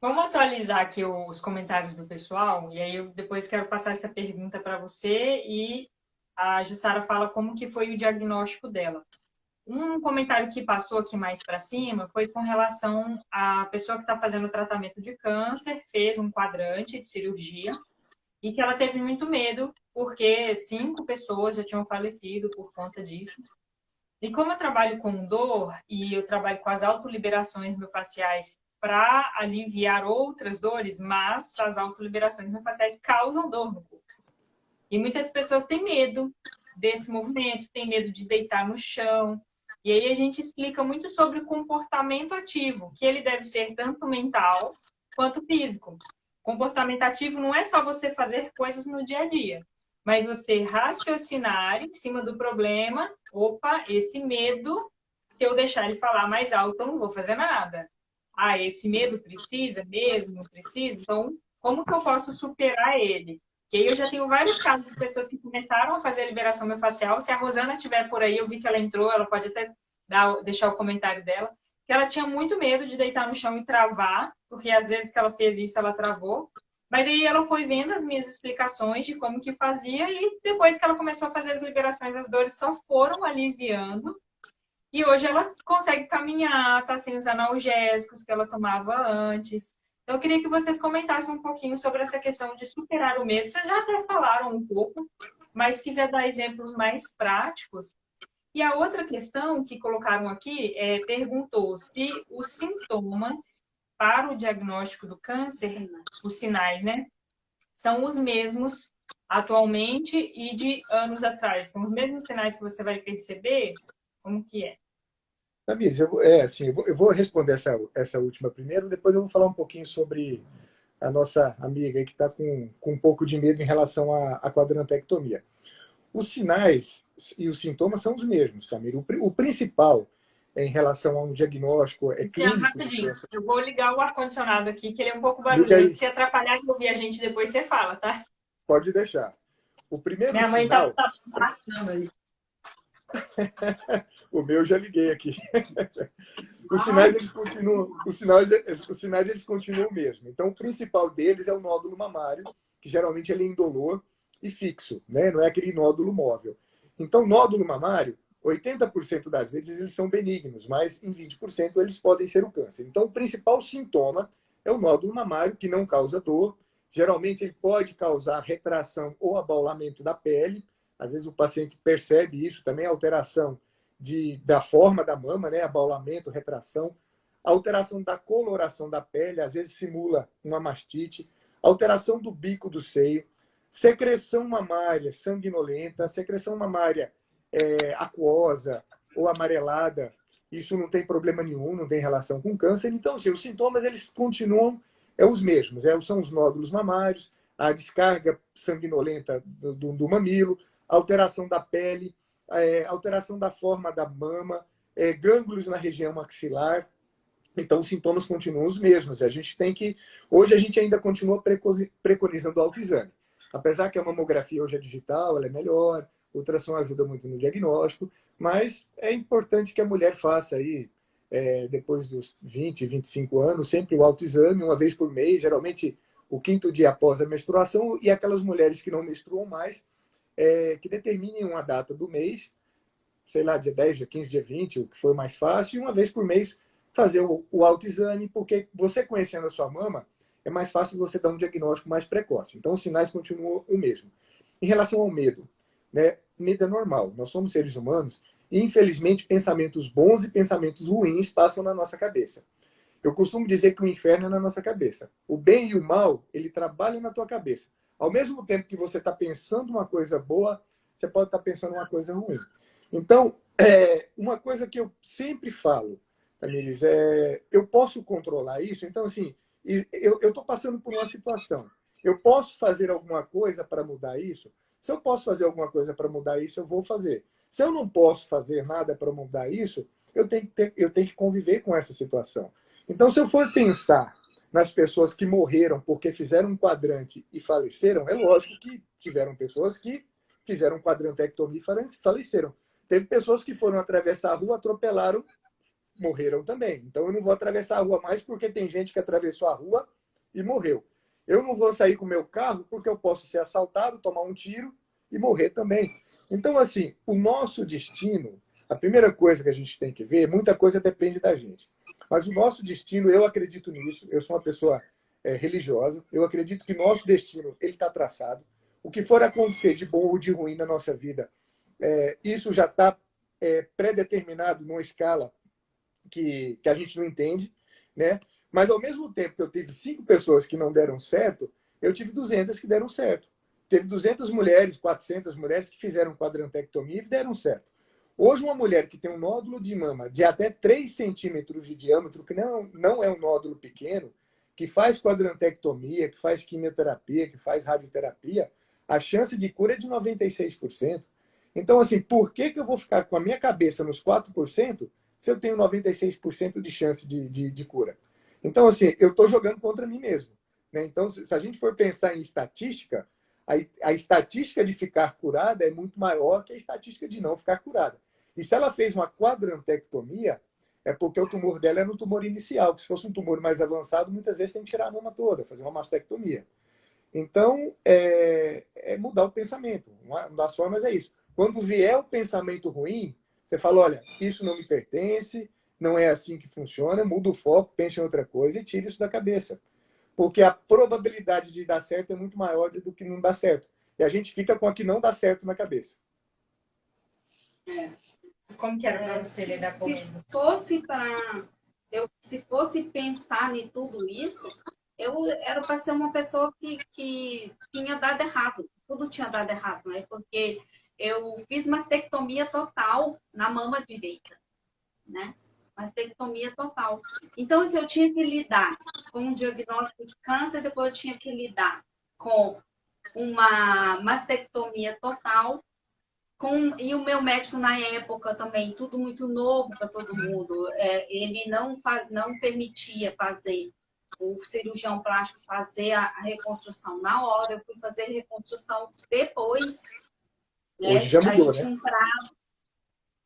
Speaker 1: Vamos atualizar aqui os comentários do pessoal, e aí eu depois quero passar essa pergunta para você, e a Jussara fala como que foi o diagnóstico dela. Um comentário que passou aqui mais para cima foi com relação à pessoa que está fazendo o tratamento de câncer, fez um quadrante de cirurgia, e que ela teve muito medo, porque 5 pessoas já tinham falecido por conta disso. E como eu trabalho com dor, e eu trabalho com as autoliberações miofasciais para aliviar outras dores, mas as autoliberações miofasciais causam dor no corpo. E muitas pessoas têm medo desse movimento, têm medo de deitar no chão. E aí a gente explica muito sobre o comportamento ativo, que ele deve ser tanto mental quanto físico. Comportamento ativo não é só você fazer coisas no dia a dia, mas você raciocinar em cima do problema. Opa, esse medo, se eu deixar ele falar mais alto, eu não vou fazer nada. Esse medo precisa mesmo, não precisa? Então, como que eu posso superar ele? Que aí eu já tenho vários casos de pessoas que começaram a fazer a liberação miofascial. Se a Rosana estiver por aí, eu vi que ela entrou, ela pode até deixar o comentário dela, que ela tinha muito medo de deitar no chão e travar, porque às vezes que ela fez isso, ela travou. Mas aí ela foi vendo as minhas explicações de como que fazia, e depois que ela começou a fazer as liberações, as dores só foram aliviando. E hoje ela consegue caminhar, tá sem os analgésicos que ela tomava antes. Então, eu queria que vocês comentassem um pouquinho sobre essa questão de superar o medo. Vocês já até falaram um pouco, mas se quiser dar exemplos mais práticos. E a outra questão que colocaram aqui perguntou se os sintomas para o diagnóstico do câncer, os sinais, né, são os mesmos atualmente e de anos atrás. São os mesmos sinais que você vai perceber? Como que é?
Speaker 2: Tamires, eu vou responder essa última primeiro, depois eu vou falar um pouquinho sobre a nossa amiga aí que está com um pouco de medo em relação à quadrantectomia. Os sinais e os sintomas são os mesmos, Tamires. O principal em relação a um diagnóstico clínico...
Speaker 1: Rapidinho, eu vou ligar o ar-condicionado aqui, que ele é um pouco barulhento. Se atrapalhar de ouvir a gente, depois você fala, tá?
Speaker 2: Pode deixar. O primeiro
Speaker 1: Minha mãe
Speaker 2: sinal...
Speaker 1: tá passando ali.
Speaker 2: O meu já liguei aqui. Os sinais eles continuam mesmo. Então, o principal deles é o nódulo mamário, que geralmente ele é indolor e fixo, né? Não é aquele nódulo móvel. Então, nódulo mamário, 80% das vezes eles são benignos, mas em 20% eles podem ser o câncer. Então, o principal sintoma é o nódulo mamário, que não causa dor. Geralmente, ele pode causar retração ou abaulamento da pele. Às vezes, o paciente percebe isso também, alteração da forma da mama, né? Abaulamento, retração, alteração da coloração da pele, às vezes simula uma mastite, alteração do bico do seio, secreção mamária sanguinolenta, secreção mamária aquosa ou amarelada, isso não tem problema nenhum, não tem relação com câncer. Então, assim, os sintomas eles continuam os mesmos, são os nódulos mamários, a descarga sanguinolenta do mamilo, alteração da pele, alteração da forma da mama, gânglios na região maxilar. Então, os sintomas continuam os mesmos. Hoje a gente ainda continua preconizando o autoexame. Apesar que a mamografia hoje é digital, ela é melhor, o ultrassom ajuda muito no diagnóstico, mas é importante que a mulher faça aí, depois dos 20, 25 anos, sempre o autoexame, uma vez por mês, geralmente o quinto dia após a menstruação, e aquelas mulheres que não menstruam mais, que determinem uma data do mês, sei lá, dia 10, dia 15, dia 20, o que for mais fácil, e uma vez por mês fazer o autoexame, porque você conhecendo a sua mama, é mais fácil você dar um diagnóstico mais precoce. Então, os sinais continuam o mesmo. Em relação ao medo, né? Medo é normal. Nós somos seres humanos e, infelizmente, pensamentos bons e pensamentos ruins passam na nossa cabeça. Eu costumo dizer que o inferno é na nossa cabeça. O bem e o mal, ele trabalha na tua cabeça. Ao mesmo tempo que você está pensando uma coisa boa, você pode estar pensando uma coisa ruim. Então, uma coisa que eu sempre falo, Tamires, eu posso controlar isso? Então, assim, eu estou passando por uma situação. Eu posso fazer alguma coisa para mudar isso? Se eu posso fazer alguma coisa para mudar isso, eu vou fazer. Se eu não posso fazer nada para mudar isso, eu tenho que conviver com essa situação. Então, se eu for pensar nas pessoas que morreram porque fizeram um quadrante e faleceram, é lógico que tiveram pessoas que fizeram um quadrantectomia e faleceram. Teve pessoas que foram atravessar a rua, atropelaram, morreram também. Então, eu não vou atravessar a rua mais porque tem gente que atravessou a rua e morreu. Eu não vou sair com o meu carro porque eu posso ser assaltado, tomar um tiro e morrer também. Então, assim, o nosso destino, a primeira coisa que a gente tem que ver, muita coisa depende da gente. Mas o nosso destino, eu acredito nisso, eu sou uma pessoa religiosa, eu acredito que nosso destino ele está traçado. O que for acontecer de bom ou de ruim na nossa vida, isso já está pré-determinado numa escala que a gente não entende, né? Mas, ao mesmo tempo que eu tive 5 pessoas que não deram certo, eu tive 200 que deram certo. Teve 200 mulheres, 400 mulheres que fizeram quadrantectomia e deram certo. Hoje, uma mulher que tem um nódulo de mama de até 3 centímetros de diâmetro, que não é um nódulo pequeno, que faz quadrantectomia, que faz quimioterapia, que faz radioterapia, a chance de cura é de 96%. Então, assim, por que eu vou ficar com a minha cabeça nos 4% se eu tenho 96% de chance de cura? Então, assim, eu estou jogando contra mim mesmo, né? Então, se a gente for pensar em estatística, a estatística de ficar curada é muito maior que a estatística de não ficar curada. E se ela fez uma quadrantectomia, é porque o tumor dela era um tumor inicial, que se fosse um tumor mais avançado, muitas vezes tem que tirar a mama toda, fazer uma mastectomia. Então, é mudar o pensamento. Uma das formas é isso. Quando vier o pensamento ruim, você fala, olha, isso não me pertence, não é assim que funciona, muda o foco, pense em outra coisa e tire isso da cabeça. Porque a probabilidade de dar certo é muito maior do que não dar certo. E a gente fica com a que não dá certo na cabeça.
Speaker 1: Como que era para você lidar com isso?
Speaker 3: Se fosse pensar em tudo isso, eu era para ser uma pessoa que tinha dado errado. Tudo tinha dado errado, né? Porque eu fiz mastectomia total na mama direita, né? Mastectomia total. Então, assim, eu tinha que lidar com um diagnóstico de câncer, depois eu tinha que lidar com uma mastectomia total, e o meu médico na época também, tudo muito novo para todo mundo, ele não permitia fazer, o cirurgião plástico fazer a reconstrução na hora, eu fui fazer reconstrução depois. Né?
Speaker 2: Hoje já mudou,
Speaker 3: aí tinha um prazo.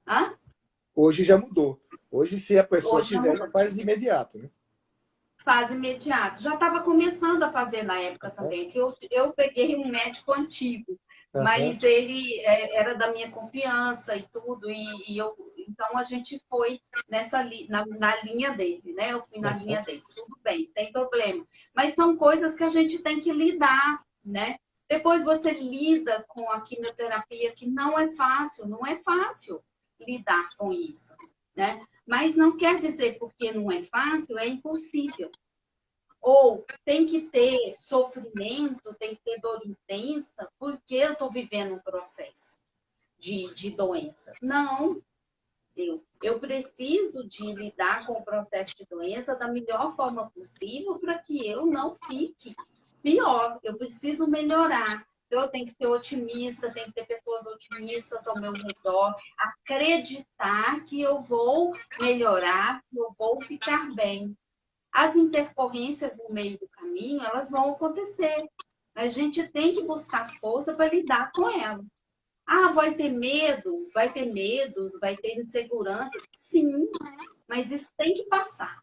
Speaker 3: Hã?
Speaker 2: Hoje já mudou. Hoje, se a pessoa
Speaker 3: Hoje
Speaker 2: quiser, ela faz imediato, né?
Speaker 3: Faz imediato. Já estava começando a fazer na época também, que eu peguei um médico antigo, mas ele era da minha confiança e tudo, então a gente foi na linha dele, né? Eu fui na linha dele, tudo bem, sem problema. Mas são coisas que a gente tem que lidar, né? Depois você lida com a quimioterapia, que não é fácil lidar com isso, né? Mas não quer dizer porque não é fácil, é impossível. Ou tem que ter sofrimento, tem que ter dor intensa, porque eu estou vivendo um processo de doença. Não, eu preciso de lidar com o processo de doença da melhor forma possível para que eu não fique pior. Eu preciso melhorar. Então, eu tenho que ser otimista, tem que ter pessoas otimistas ao meu redor, acreditar que eu vou melhorar, que eu vou ficar bem. As intercorrências no meio do caminho, elas vão acontecer. A gente tem que buscar força para lidar com ela. Ah, vai ter medo, vai ter medos, vai ter insegurança. Sim, mas isso tem que passar.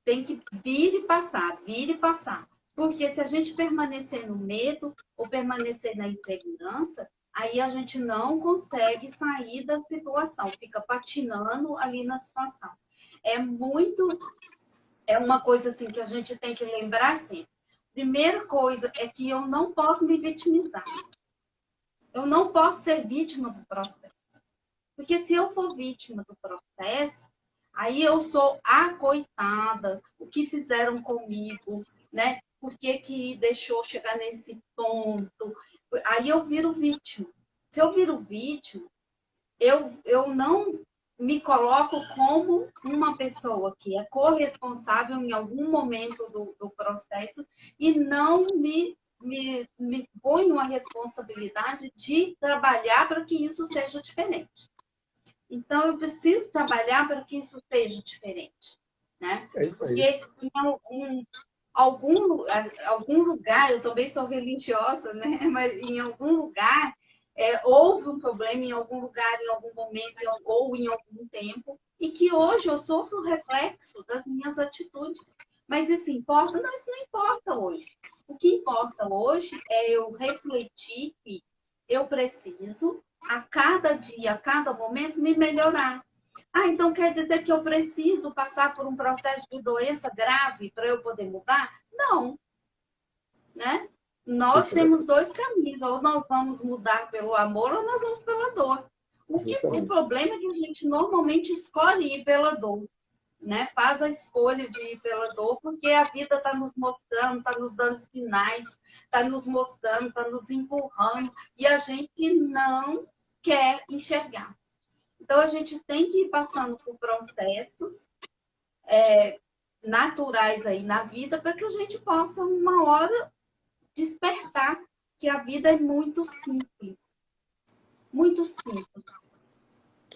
Speaker 3: Tem que vir e passar, vir e passar. Porque se a gente permanecer no medo ou permanecer na insegurança, aí a gente não consegue sair da situação, fica patinando ali na situação. É uma coisa assim que a gente tem que lembrar sempre. Primeira coisa é que eu não posso me vitimizar. Eu não posso ser vítima do processo. Porque se eu for vítima do processo, aí eu sou a coitada, o que fizeram comigo, né? Por que deixou chegar nesse ponto? Aí eu viro vítima. Se eu viro vítima, eu não me coloco como uma pessoa que é corresponsável em algum momento do processo e não me ponho a responsabilidade de trabalhar para que isso seja diferente. Então, eu preciso trabalhar para que isso seja diferente, né? Porque em algum lugar, eu também sou religiosa, né? Mas em algum lugar houve um problema em algum lugar, em algum momento ou em algum tempo, e que hoje eu sofro o reflexo das minhas atitudes. Mas isso importa? Não, isso não importa hoje. O que importa hoje é eu refletir que eu preciso, a cada dia, a cada momento, me melhorar. Ah, então quer dizer que eu preciso passar por um processo de doença grave para eu poder mudar? Não, né? Nós temos dois caminhos, ou nós vamos mudar pelo amor ou nós vamos pela dor. O problema é que a gente normalmente escolhe ir pela dor, né? Faz a escolha de ir pela dor, porque a vida está nos mostrando, está nos dando sinais, está nos mostrando, está nos empurrando, e a gente não quer enxergar. Então, a gente tem que ir passando por processos naturais aí na vida, para que a gente possa, uma hora, despertar que a vida é muito simples. Muito simples.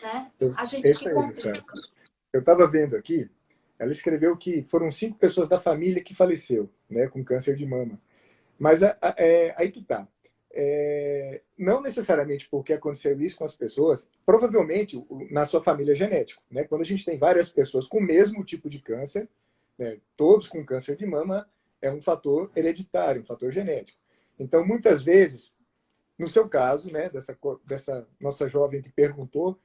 Speaker 3: Né? A gente que complica.
Speaker 2: Eu estava vendo aqui, ela escreveu que foram 5 pessoas da família que faleceu, né, com câncer de mama. Mas aí que tá. Não necessariamente porque aconteceu isso com as pessoas, provavelmente na sua família é genético. Né? Quando a gente tem várias pessoas com o mesmo tipo de câncer, né, todos com câncer de mama, é um fator hereditário, um fator genético. Então, muitas vezes, no seu caso, né, dessa nossa jovem que perguntou,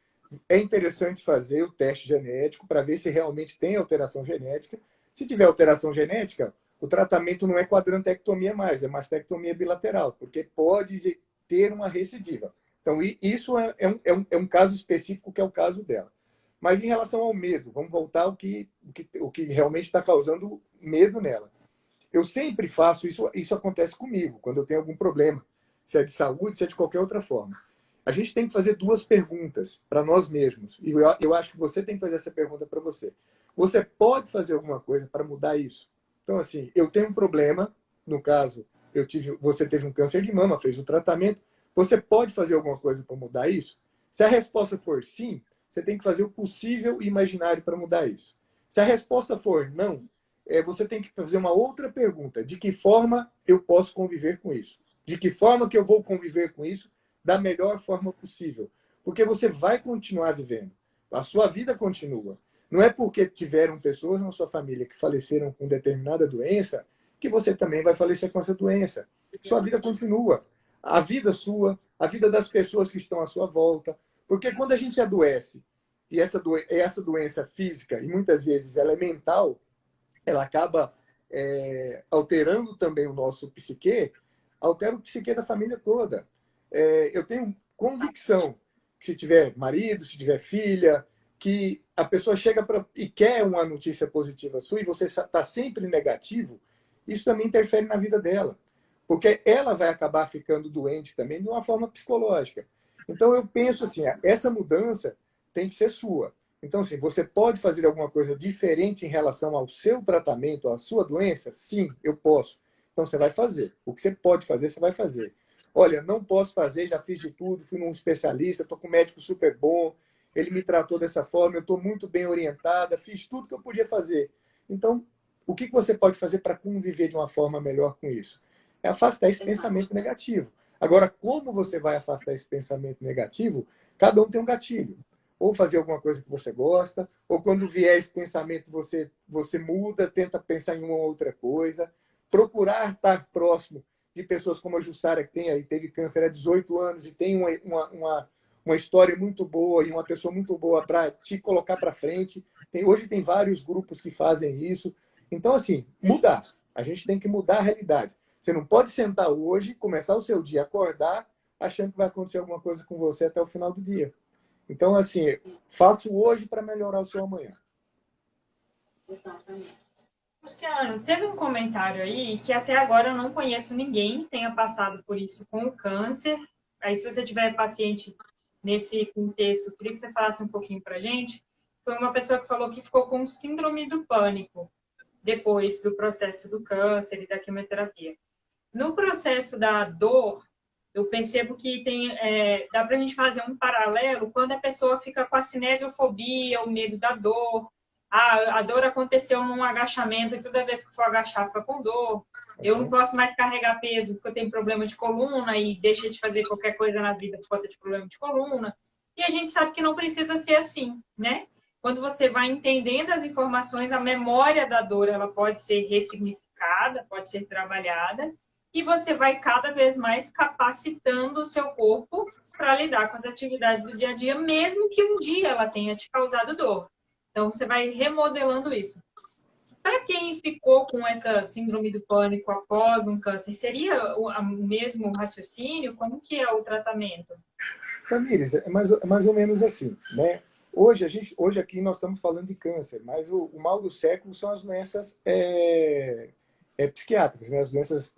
Speaker 2: é interessante fazer o teste genético para ver se realmente tem alteração genética. Se tiver alteração genética, o tratamento não é quadrantectomia mais, é mastectomia bilateral, porque pode ter uma recidiva. Então, isso é um caso específico, que é o caso dela. Mas em relação ao medo, vamos voltar ao que realmente está causando medo nela. Eu sempre faço isso acontece comigo, quando eu tenho algum problema, se é de saúde, se é de qualquer outra forma. A gente tem que fazer 2 perguntas para nós mesmos. E eu acho que você tem que fazer essa pergunta para você. Você pode fazer alguma coisa para mudar isso? Então, assim, eu tenho um problema, no caso, você teve um câncer de mama, fez o tratamento, você pode fazer alguma coisa para mudar isso? Se a resposta for sim, você tem que fazer o possível e imaginário para mudar isso. Se a resposta for não, você tem que fazer uma outra pergunta. De que forma eu posso conviver com isso? De que forma que eu vou conviver com isso da melhor forma possível? Porque você vai continuar vivendo. A sua vida continua. Não é porque tiveram pessoas na sua família que faleceram com determinada doença que você também vai falecer com essa doença. Sua vida continua. A vida sua, a vida das pessoas que estão à sua volta. Porque quando a gente adoece, e essa doença física, e muitas vezes ela é mental, ela acaba alterando também o nosso psique, altera o psique da família toda. Eu tenho convicção que se tiver marido, se tiver filha, que a pessoa chega e quer uma notícia positiva sua e você está sempre negativo, isso também interfere na vida dela. Porque ela vai acabar ficando doente também de uma forma psicológica. Então, eu penso assim, essa mudança tem que ser sua. Então, assim, você pode fazer alguma coisa diferente em relação ao seu tratamento, à sua doença? Sim, eu posso. Então, você vai fazer. O que você pode fazer, você vai fazer. Olha, não posso fazer, já fiz de tudo, fui num especialista, estou com um médico super bom, ele me tratou dessa forma, eu estou muito bem orientada, fiz tudo que eu podia fazer. Então, o que você pode fazer para conviver de uma forma melhor com isso? é afastar esse pensamento negativo. Agora, como você vai afastar esse pensamento negativo? Cada um tem um gatilho. Ou fazer alguma coisa que você gosta, ou quando vier esse pensamento, você muda, tenta pensar em uma outra coisa. Procurar estar próximo de pessoas como a Jussara, que teve câncer há 18 anos e tem uma história muito boa e uma pessoa muito boa para te colocar para frente. Hoje tem vários grupos que fazem isso. Então, assim, mudar. A gente tem que mudar a realidade. Você não pode sentar hoje, começar o seu dia, acordar, achando que vai acontecer alguma coisa com você até o final do dia. Então, assim, faço hoje para melhorar o seu amanhã.
Speaker 3: Exatamente.
Speaker 1: Luciano, teve um comentário aí que até agora eu não conheço ninguém que tenha passado por isso com o câncer. Aí, se você tiver paciente nesse contexto, queria que você falasse um pouquinho para a gente. Foi uma pessoa que falou que ficou com síndrome do pânico depois do processo do câncer e da quimioterapia. No processo da dor, eu percebo que dá para a gente fazer um paralelo quando a pessoa fica com a cinesiofobia, o medo da dor. A dor aconteceu num agachamento e toda vez que for agachar fica com dor. Eu não posso mais carregar peso porque eu tenho problema de coluna e deixa de fazer qualquer coisa na vida por conta de problema de coluna. E a gente sabe que não precisa ser assim, né? Quando você vai entendendo as informações, a memória da dor ela pode ser ressignificada, pode ser trabalhada, e você vai cada vez mais capacitando o seu corpo para lidar com as atividades do dia a dia, mesmo que um dia ela tenha te causado dor. Então, você vai remodelando isso. Para quem ficou com essa síndrome do pânico após um câncer, seria o mesmo raciocínio? Como que é o tratamento?
Speaker 2: Tamires, é mais ou menos assim, né? Hoje aqui nós estamos falando de câncer, mas o mal do século são as doenças psiquiátricas, né? As doenças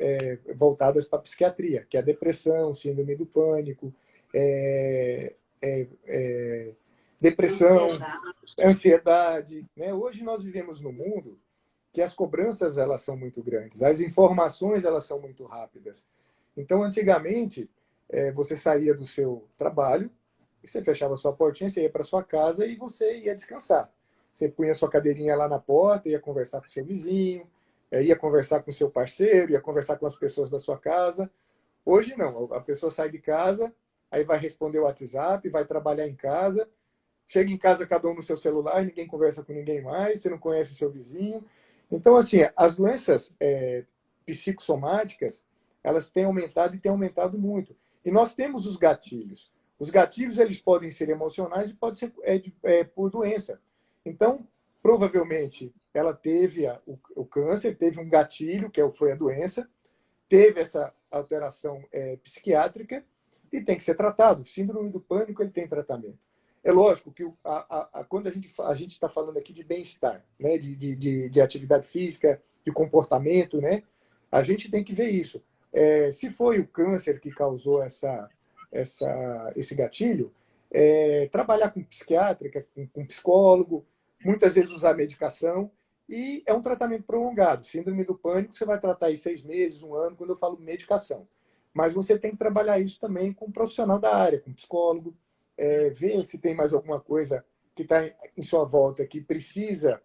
Speaker 2: voltadas para a psiquiatria, que é a depressão, síndrome do pânico, depressão, ansiedade, né? Hoje nós vivemos num mundo que as cobranças elas são muito grandes, as informações elas são muito rápidas. Então, antigamente, você saía do seu trabalho, você fechava a sua portinha, você ia para sua casa e você ia descansar. Você punha sua cadeirinha lá na porta, ia conversar com seu vizinho, ia conversar com seu parceiro, ia conversar com as pessoas da sua casa. Hoje não, a pessoa sai de casa, aí vai responder o WhatsApp, vai trabalhar em casa, chega em casa cada um no seu celular, ninguém conversa com ninguém mais, você não conhece o seu vizinho. Então, assim, as doenças psicossomáticas, elas têm aumentado e têm aumentado muito. E nós temos os gatilhos. Os gatilhos, eles podem ser emocionais e podem ser por doença. Então, provavelmente, ela teve o câncer, teve um gatilho, que foi a doença, teve essa alteração psiquiátrica e tem que ser tratado. O síndrome do pânico, ele tem tratamento. É lógico que quando a gente está falando aqui de bem-estar, né, de atividade física, de comportamento, né, a gente tem que ver isso. Se foi o câncer que causou esse gatilho, trabalhar com psiquiátrica, com psicólogo, muitas vezes usar medicação, e é um tratamento prolongado. Síndrome do pânico, você vai tratar aí 6 meses, 1 ano, quando eu falo medicação. Mas você tem que trabalhar isso também com um profissional da área, com um psicólogo, ver se tem mais alguma coisa que está em sua volta que precisa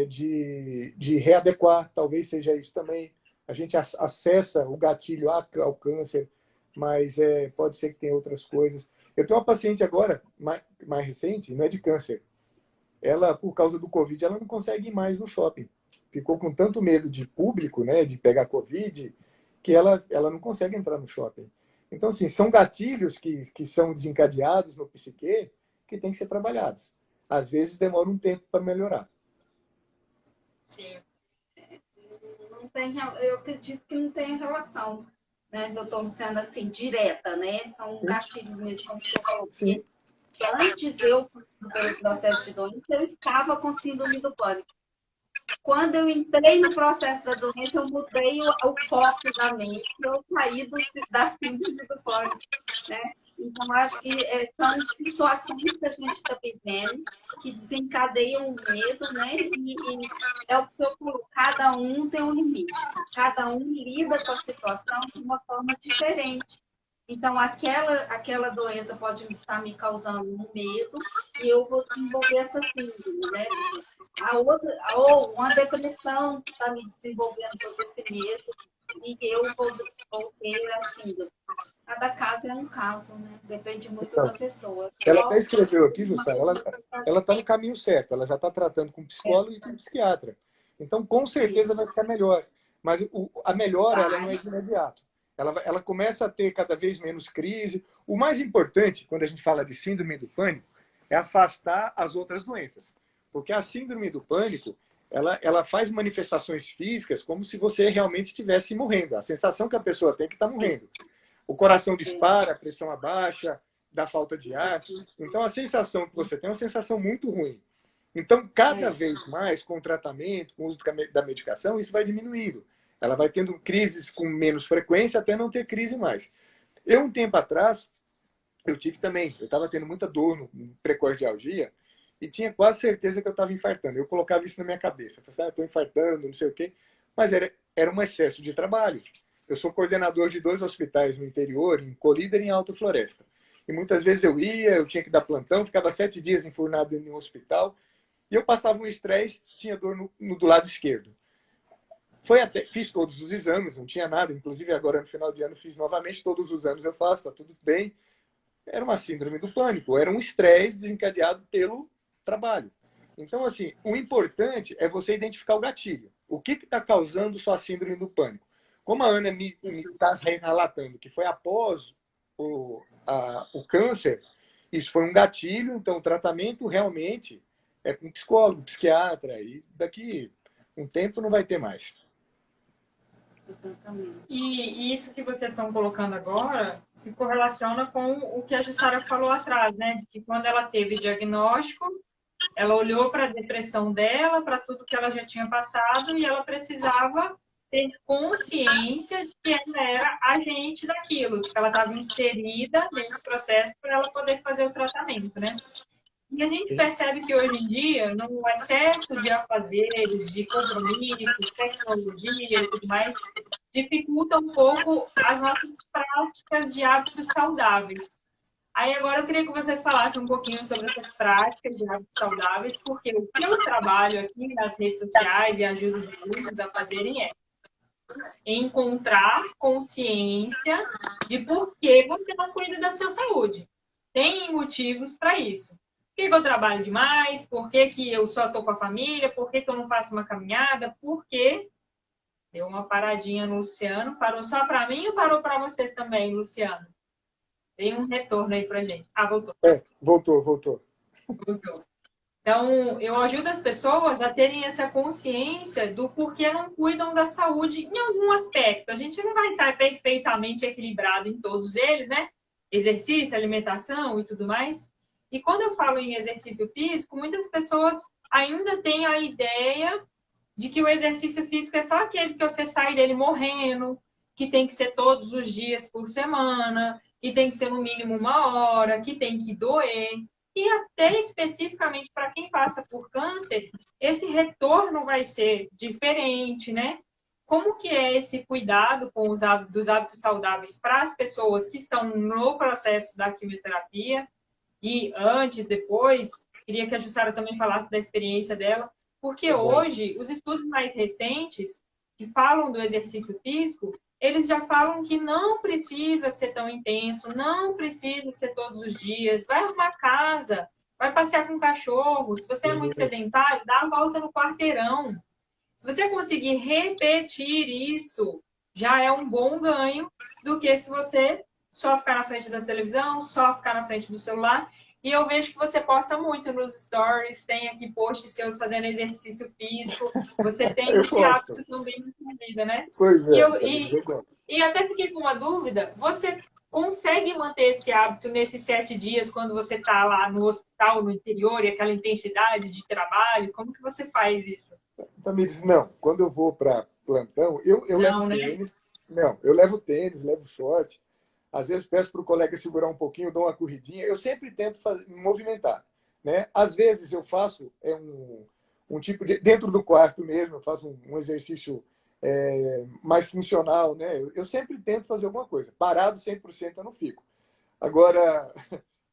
Speaker 2: de readequar, talvez seja isso também. A gente acessa o gatilho ao câncer, mas pode ser que tenha outras coisas. Eu tenho uma paciente agora, mais recente, não é de câncer. Ela, por causa do Covid, ela não consegue ir mais no shopping. Ficou com tanto medo de público, né, de pegar Covid, que ela não consegue entrar no shopping. Então, assim, são gatilhos que são desencadeados no psique que têm que ser trabalhados. Às vezes demora um tempo para melhorar.
Speaker 1: Sim.
Speaker 3: Eu acredito que não tem relação, né, doutor Luciano, assim, direta, né? São gatilhos mesmo, como você falou.
Speaker 2: Sim.
Speaker 3: Antes eu, pelo processo de doença, eu estava com síndrome do pânico. Quando eu entrei no processo da doença, eu mudei o foco da mente, eu saí da síndrome do pânico, né? Então, acho que são situações que a gente está vivendo, que desencadeiam o medo, né? E é o que o senhor falou, cada um tem um limite, cada um lida com a situação de uma forma diferente. Então, aquela doença pode estar me causando um medo e eu vou desenvolver essa síndrome, né? A outra, ou uma depressão que está me desenvolvendo todo esse medo. e eu voltei a síndrome. Cada caso é um caso, né? Depende muito
Speaker 2: Então,
Speaker 3: da pessoa.
Speaker 2: ela até escreveu aqui, Jussara, ela está no caminho certo, ela já está tratando com psicólogo e com psiquiatra. Então, com certeza vai ficar melhor. Mas a melhora ela não é de imediato. Ela começa a ter cada vez menos crise. O mais importante, quando a gente fala de síndrome do pânico, é afastar as outras doenças. Porque a síndrome do pânico, ela faz manifestações físicas como se você realmente estivesse morrendo. A sensação que a pessoa tem é que está morrendo. O coração dispara, a pressão abaixa, dá falta de ar. Então, a sensação que você tem é uma sensação muito ruim. Então, cada vez mais, com o tratamento, com o uso da medicação, isso vai diminuindo. Ela vai tendo crises com menos frequência até não ter crise mais. Eu, um tempo atrás, eu tive também. Eu estava tendo muita dor no precordialgia e tinha quase certeza que eu estava infartando. Eu colocava isso na minha cabeça. Eu falava, estou infartando, não sei o quê. Mas era um excesso de trabalho. Eu sou coordenador de 2 hospitais no interior, em Colíder e em Alta Floresta. E muitas vezes eu tinha que dar plantão, ficava 7 dias enfurnado em um hospital, e eu passava um estresse, tinha dor do lado esquerdo. Fiz todos os exames, não tinha nada, inclusive agora no final de ano fiz novamente, todos os anos eu faço, está tudo bem. Era uma síndrome do pânico, era um estresse desencadeado pelo trabalho. Então, assim, o importante é você identificar o gatilho. O que está causando sua síndrome do pânico? Como a Ana me está relatando que foi após o câncer, isso foi um gatilho, então o tratamento realmente é com psicólogo, psiquiatra, e daqui um tempo não vai ter mais.
Speaker 3: Exatamente.
Speaker 1: E isso que vocês estão colocando agora se correlaciona com o que a Jussara falou atrás, né? De que quando ela teve diagnóstico, ela olhou para a depressão dela, para tudo que ela já tinha passado, e ela precisava ter consciência de que ela era agente daquilo, de que ela estava inserida nesse processo para ela poder fazer o tratamento, né? E a gente percebe que hoje em dia, no excesso de afazeres, de compromisso, de tecnologia e tudo mais, dificulta um pouco as nossas práticas de hábitos saudáveis. Aí agora eu queria que vocês falassem um pouquinho sobre essas práticas de hábitos saudáveis, porque o que eu trabalho aqui nas redes sociais e ajudo os alunos a fazerem é encontrar consciência de por que você não cuida da sua saúde. Tem motivos para isso. Por que eu trabalho demais? Por que eu só estou com a família? Por que eu não faço uma caminhada? Por que deu uma paradinha no Luciano? Parou só para mim ou parou para vocês também, Luciano? Tem um retorno aí pra gente. Ah, voltou.
Speaker 2: Voltou.
Speaker 1: Voltou. Então, eu ajudo as pessoas a terem essa consciência do porquê não cuidam da saúde em algum aspecto. A gente não vai estar perfeitamente equilibrado em todos eles, né? Exercício, alimentação e tudo mais. E quando eu falo em exercício físico, muitas pessoas ainda têm a ideia de que o exercício físico é só aquele que você sai dele morrendo, que tem que ser todos os dias por semana, que tem que ser no mínimo 1 hora, que tem que doer. E até especificamente para quem passa por câncer, esse retorno vai ser diferente, né? Como que é esse cuidado com os hábitos saudáveis para as pessoas que estão no processo da quimioterapia? E antes, depois, queria que a Jussara também falasse da experiência dela, porque hoje, os estudos mais recentes que falam do exercício físico, eles já falam que não precisa ser tão intenso, não precisa ser todos os dias. Vai arrumar casa, vai passear com o cachorro. Se você é muito sedentário, dá a volta no quarteirão. Se você conseguir repetir isso, já é um bom ganho do que se você só ficar na frente da televisão, só ficar na frente do celular. E eu vejo que você posta muito nos stories, tem aqui posts seus fazendo exercício físico. Você tem esse hábito também na sua vida, né?
Speaker 2: Pois é.
Speaker 1: E até fiquei com uma dúvida. Você consegue manter esse hábito nesses 7 dias quando você está lá no hospital, no interior, e aquela intensidade de trabalho? Como que você faz isso?
Speaker 2: Tamires, não. Quando eu vou para plantão, eu levo tênis. Não, eu levo tênis, levo short. Às vezes peço para o colega segurar um pouquinho, dou uma corridinha. Eu sempre tento me movimentar, né? Às vezes eu faço um tipo de... Dentro do quarto mesmo, eu faço um exercício mais funcional, né? Eu sempre tento fazer alguma coisa. Parado 100% eu não fico. Agora,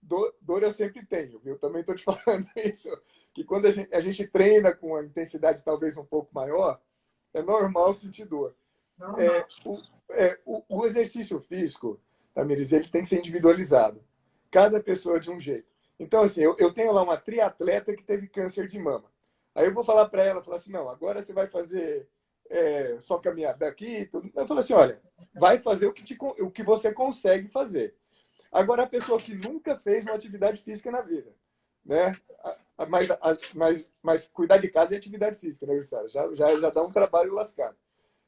Speaker 2: dor eu sempre tenho, viu? Também estou te falando isso. Que quando a gente treina com a intensidade talvez um pouco maior, é normal sentir dor.
Speaker 1: Normal.
Speaker 2: O exercício físico, Tamires, ele tem que ser individualizado. Cada pessoa de um jeito. Então, assim, eu tenho lá uma triatleta que teve câncer de mama. Aí eu vou falar para ela, falar assim, não, agora você vai fazer só caminhada aqui. Tudo. Eu falo assim, olha, vai fazer o que você consegue fazer. Agora, a pessoa que nunca fez uma atividade física na vida, né? Mas cuidar de casa é atividade física, né, Jussara? Já dá um trabalho lascado.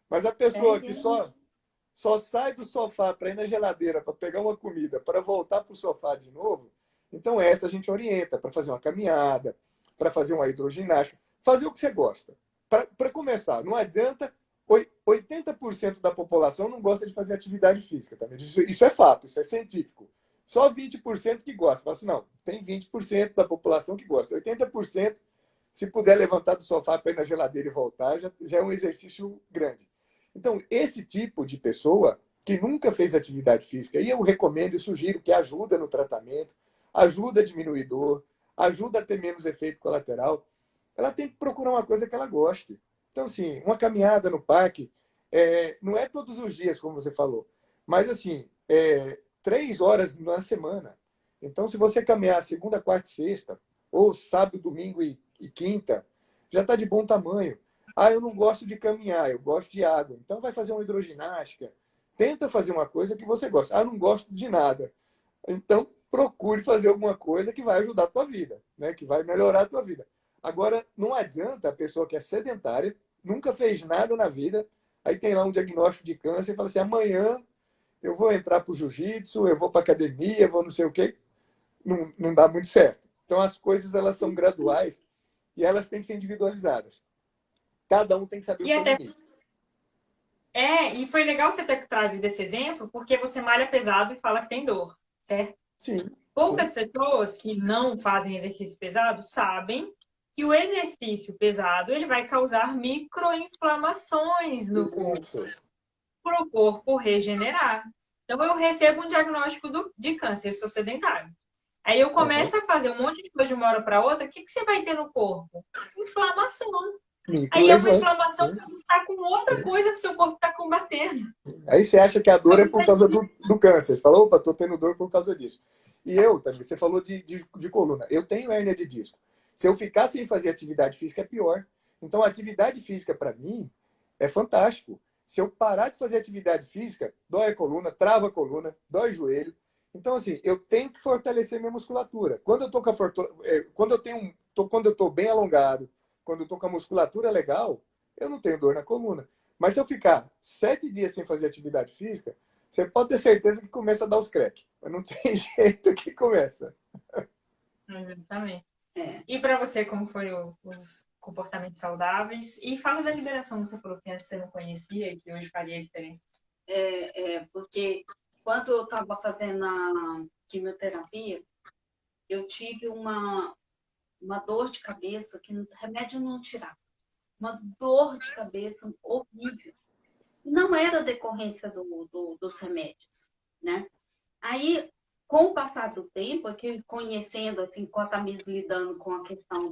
Speaker 2: Mas a pessoa que só sai do sofá para ir na geladeira, para pegar uma comida, para voltar para o sofá de novo, então essa a gente orienta para fazer uma caminhada, para fazer uma hidroginástica, fazer o que você gosta. Para começar, não adianta, 80% da população não gosta de fazer atividade física. Tá? Isso é fato, isso é científico. Só 20% que gosta. Fala assim, não, tem 20% da população que gosta. 80%, se puder levantar do sofá para ir na geladeira e voltar, já é um exercício grande. Então, esse tipo de pessoa que nunca fez atividade física, e eu recomendo e sugiro que ajuda no tratamento, ajuda a diminuir dor, ajuda a ter menos efeito colateral, ela tem que procurar uma coisa que ela goste. Então, assim, uma caminhada no parque, não é todos os dias, como você falou, mas, assim, 3 horas na semana. Então, se você caminhar segunda, quarta e sexta, ou sábado, domingo e quinta, já está de bom tamanho. Ah, eu não gosto de caminhar, eu gosto de água. Então, vai fazer uma hidroginástica. Tenta fazer uma coisa que você gosta. Ah, eu não gosto de nada. Então, procure fazer alguma coisa que vai ajudar a tua vida, né? Que vai melhorar a tua vida. Agora, não adianta a pessoa que é sedentária, nunca fez nada na vida, aí tem lá um diagnóstico de câncer e fala assim, amanhã eu vou entrar para o jiu-jitsu, eu vou para academia, vou não sei o quê. Não dá muito certo. Então, as coisas elas são graduais e elas têm que ser individualizadas. Cada um tem que saber o
Speaker 1: E
Speaker 2: seu
Speaker 1: até
Speaker 2: limite.
Speaker 1: e foi legal você ter trazido esse exemplo, porque você malha pesado e fala que tem dor, certo?
Speaker 2: Sim, sim.
Speaker 1: Poucas pessoas que não fazem exercício pesado sabem que o exercício pesado ele vai causar microinflamações no corpo,
Speaker 2: Isso.
Speaker 1: para o corpo regenerar. Então, eu recebo um diagnóstico de câncer, eu sou sedentário. Aí eu
Speaker 2: Uhum.
Speaker 1: começo a fazer um monte de coisa de uma hora para outra, o que você vai ter no corpo? Inflamação. Aí é uma
Speaker 2: Microlesões.
Speaker 1: inflamação
Speaker 2: Sim,
Speaker 1: que está com outra
Speaker 2: sim.
Speaker 1: coisa que seu corpo está combatendo.
Speaker 2: Aí você acha que a dor é por causa do câncer. Você falou, opa, estou tendo dor por causa disso. E eu, também, você falou de coluna. Eu tenho hérnia de disco. Se eu ficar sem fazer atividade física, é pior. Então, a atividade física, para mim, é fantástico. Se eu parar de fazer atividade física, dói a coluna, trava a coluna, dói o joelho. Então, assim, eu tenho que fortalecer minha musculatura. Quando eu tô com a quando eu tô bem alongado, quando eu tô com a musculatura legal, eu não tenho dor na coluna. Mas se eu ficar 7 dias sem fazer atividade física, você pode ter certeza que começa a dar os crack. Mas não tem jeito que começa.
Speaker 1: Exatamente.
Speaker 3: É,
Speaker 1: E para você, como foram os comportamentos saudáveis? E fala da liberação, você falou que antes você não conhecia e que hoje faria a diferença.
Speaker 3: porque quando eu estava fazendo a quimioterapia, eu tive uma dor de cabeça que remédio não tirava. Uma dor de cabeça horrível. Não era decorrência dos remédios, né? Aí, com o passar do tempo, aqui conhecendo, assim, com a Tamires lidando com a questão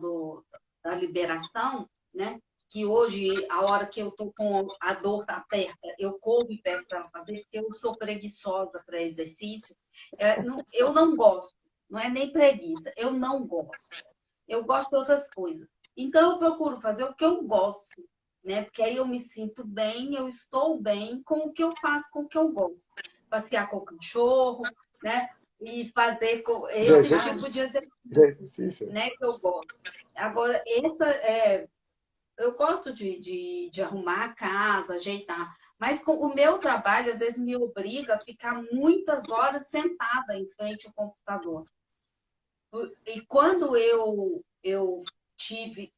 Speaker 3: da liberação, né? Que hoje, a hora que eu tô com a dor aperta, eu corro e peço para ela fazer, porque eu sou preguiçosa para exercício. Eu não gosto, não é nem preguiça, eu não gosto. Eu gosto de outras coisas. Então, eu procuro fazer o que eu gosto, né? Porque aí eu me sinto bem, eu estou bem com o que eu faço, com o que eu gosto. Passear com o cachorro, né? E fazer esse tipo de
Speaker 2: Exercício.
Speaker 3: né, que eu gosto. Agora, eu gosto de arrumar a casa, ajeitar, mas o meu trabalho às vezes me obriga a ficar muitas horas sentada em frente ao computador. E quando eu tive,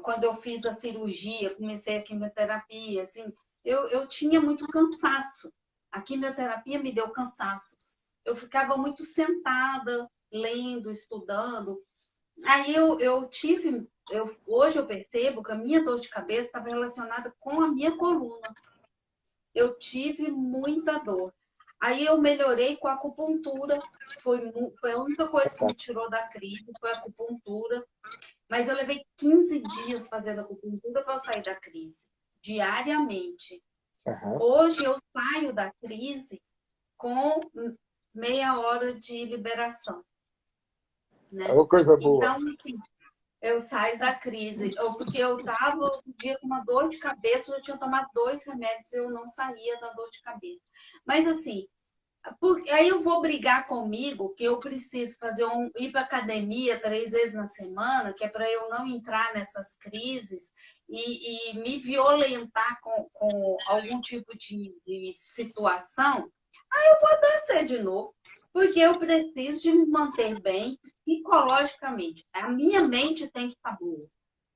Speaker 3: quando eu fiz a cirurgia, comecei a quimioterapia, assim, eu tinha muito cansaço. A quimioterapia me deu cansaços. Eu ficava muito sentada, lendo, estudando. Aí hoje eu percebo que a minha dor de cabeça estava relacionada com a minha coluna. Eu tive muita dor. Aí eu melhorei com a acupuntura. Foi a única coisa que me tirou da crise, foi a acupuntura. Mas eu levei 15 dias fazendo acupuntura para eu sair da crise, diariamente.
Speaker 2: Aham.
Speaker 3: Hoje eu saio da crise com meia hora de liberação,
Speaker 2: É
Speaker 3: né?
Speaker 2: uma coisa
Speaker 3: Então,
Speaker 2: boa.
Speaker 3: assim, eu saio da crise, porque eu estava um dia com uma dor de cabeça, eu já tinha tomado 2 remédios e eu não saía da dor de cabeça. Mas assim, aí eu vou brigar comigo que eu preciso ir para academia 3 vezes na semana, que é para eu não entrar nessas crises e me violentar com algum tipo de situação, aí eu vou adoecer de novo. Porque eu preciso de me manter bem psicologicamente. A minha mente tem que estar boa,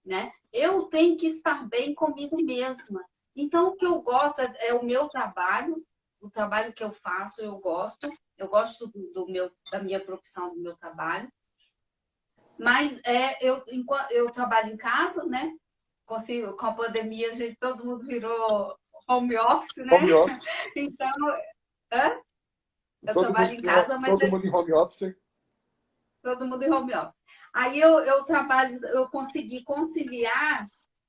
Speaker 3: né? Eu tenho que estar bem comigo mesma. Então, o que eu gosto é o meu trabalho, o trabalho que eu faço, eu gosto da minha profissão, do meu trabalho, mas eu trabalho em casa, né? Consigo, com a pandemia, todo mundo virou home office, né?
Speaker 2: Home office,
Speaker 3: Então, eu trabalho em casa, mas
Speaker 2: todo mundo em home office.
Speaker 3: todo mundo em home office. Aí eu trabalho, eu consegui conciliar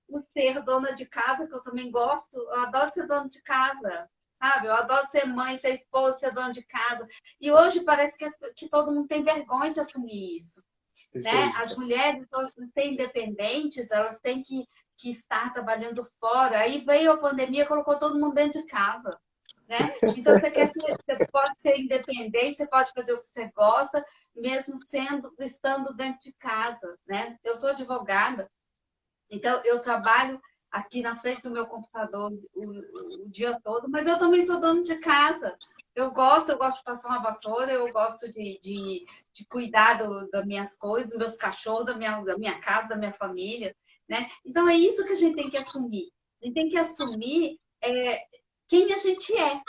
Speaker 3: o ser dona de casa, que eu também gosto. Eu adoro ser dona de casa, sabe? Eu adoro ser mãe, ser esposa, ser dona de casa. E hoje parece que todo mundo tem vergonha de assumir isso,
Speaker 2: Isso
Speaker 3: né?
Speaker 2: aí,
Speaker 3: As
Speaker 2: Jussara.
Speaker 3: mulheres têm independentes, elas têm que estar trabalhando fora. Aí veio a pandemia, colocou todo mundo dentro de casa, né? Então você pode ser independente, você pode fazer o que você gosta, mesmo estando dentro de casa, né? Eu sou advogada, então eu trabalho aqui na frente do meu computador o dia todo, mas eu também sou dona de casa. Eu gosto de passar uma vassoura, eu gosto de cuidar das minhas coisas, dos meus cachorros, da minha casa, da minha família, né? Então é isso que a gente tem que assumir. A gente tem que assumir quem a gente é,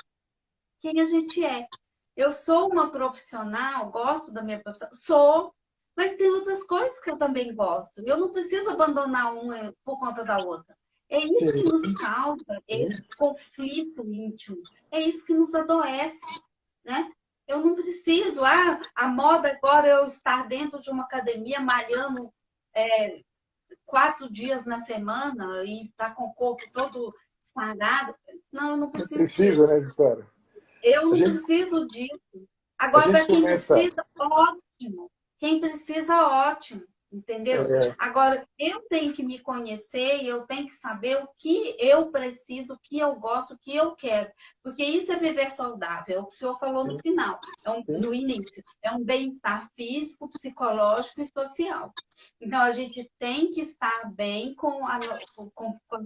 Speaker 3: quem a gente é. Eu sou uma profissional, gosto da minha profissão, sou, mas tem outras coisas que eu também gosto. Eu não preciso abandonar uma por conta da outra. É isso que
Speaker 2: Sim,
Speaker 3: nos causa esse conflito íntimo. É isso que nos adoece, né? Eu não preciso, a moda agora é eu estar dentro de uma academia malhando 4 dias na semana e estar com o corpo todo sarado. Não, eu não
Speaker 2: não
Speaker 3: preciso
Speaker 2: precisa,
Speaker 3: disso.
Speaker 2: né, Vitória?
Speaker 3: Eu
Speaker 2: A
Speaker 3: não
Speaker 2: gente,
Speaker 3: preciso disso.
Speaker 2: a
Speaker 3: Agora,
Speaker 2: gente
Speaker 3: para quem
Speaker 2: começa.
Speaker 3: precisa, ótimo. Quem precisa, ótimo. Entendeu?
Speaker 2: É,
Speaker 3: Agora, eu tenho que me conhecer e eu tenho que saber o que eu preciso, o que eu gosto, o que eu quero. Porque isso é viver saudável, é o que o senhor falou no
Speaker 2: sim,
Speaker 3: final,
Speaker 2: sim.
Speaker 3: no início. É um bem-estar físico, psicológico e social. Então, a gente tem que estar bem com a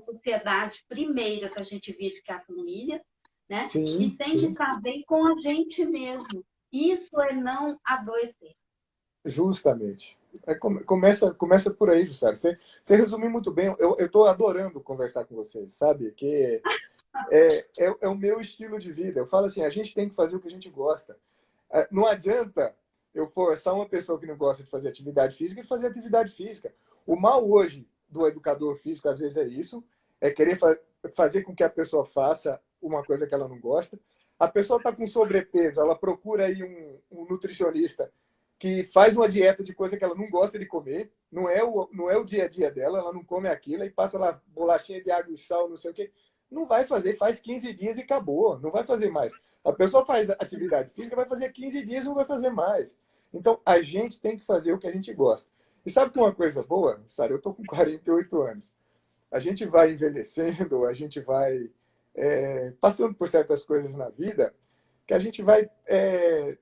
Speaker 3: sociedade primeira que a gente vive, que é a família, né? E
Speaker 2: Sim,
Speaker 3: tem que
Speaker 2: sim.
Speaker 3: estar bem com a gente mesmo. Isso é não adoecer.
Speaker 2: Justamente. Começa por aí, Jussara. Você resumiu muito bem. Eu estou adorando conversar com você, sabe? Que é o meu estilo de vida. Eu falo assim, a gente tem que fazer o que a gente gosta. Não adianta eu forçar uma pessoa que não gosta de fazer atividade física de fazer atividade física. O mal hoje do educador físico, às vezes, é isso, é querer fazer com que a pessoa faça uma coisa que ela não gosta. A pessoa está com sobrepeso, ela procura aí um nutricionista que faz uma dieta de coisa que ela não gosta de comer, não é o dia a dia dela, ela não come aquilo, e passa lá bolachinha de água e sal, não sei o quê. Não vai fazer, faz 15 dias e acabou, não vai fazer mais. A pessoa faz atividade física, vai fazer 15 dias e não vai fazer mais. Então, a gente tem que fazer o que a gente gosta. E sabe que uma coisa boa, Sara? Eu estou com 48 anos. A gente vai envelhecendo, a gente vai passando por certas coisas na vida que a gente vai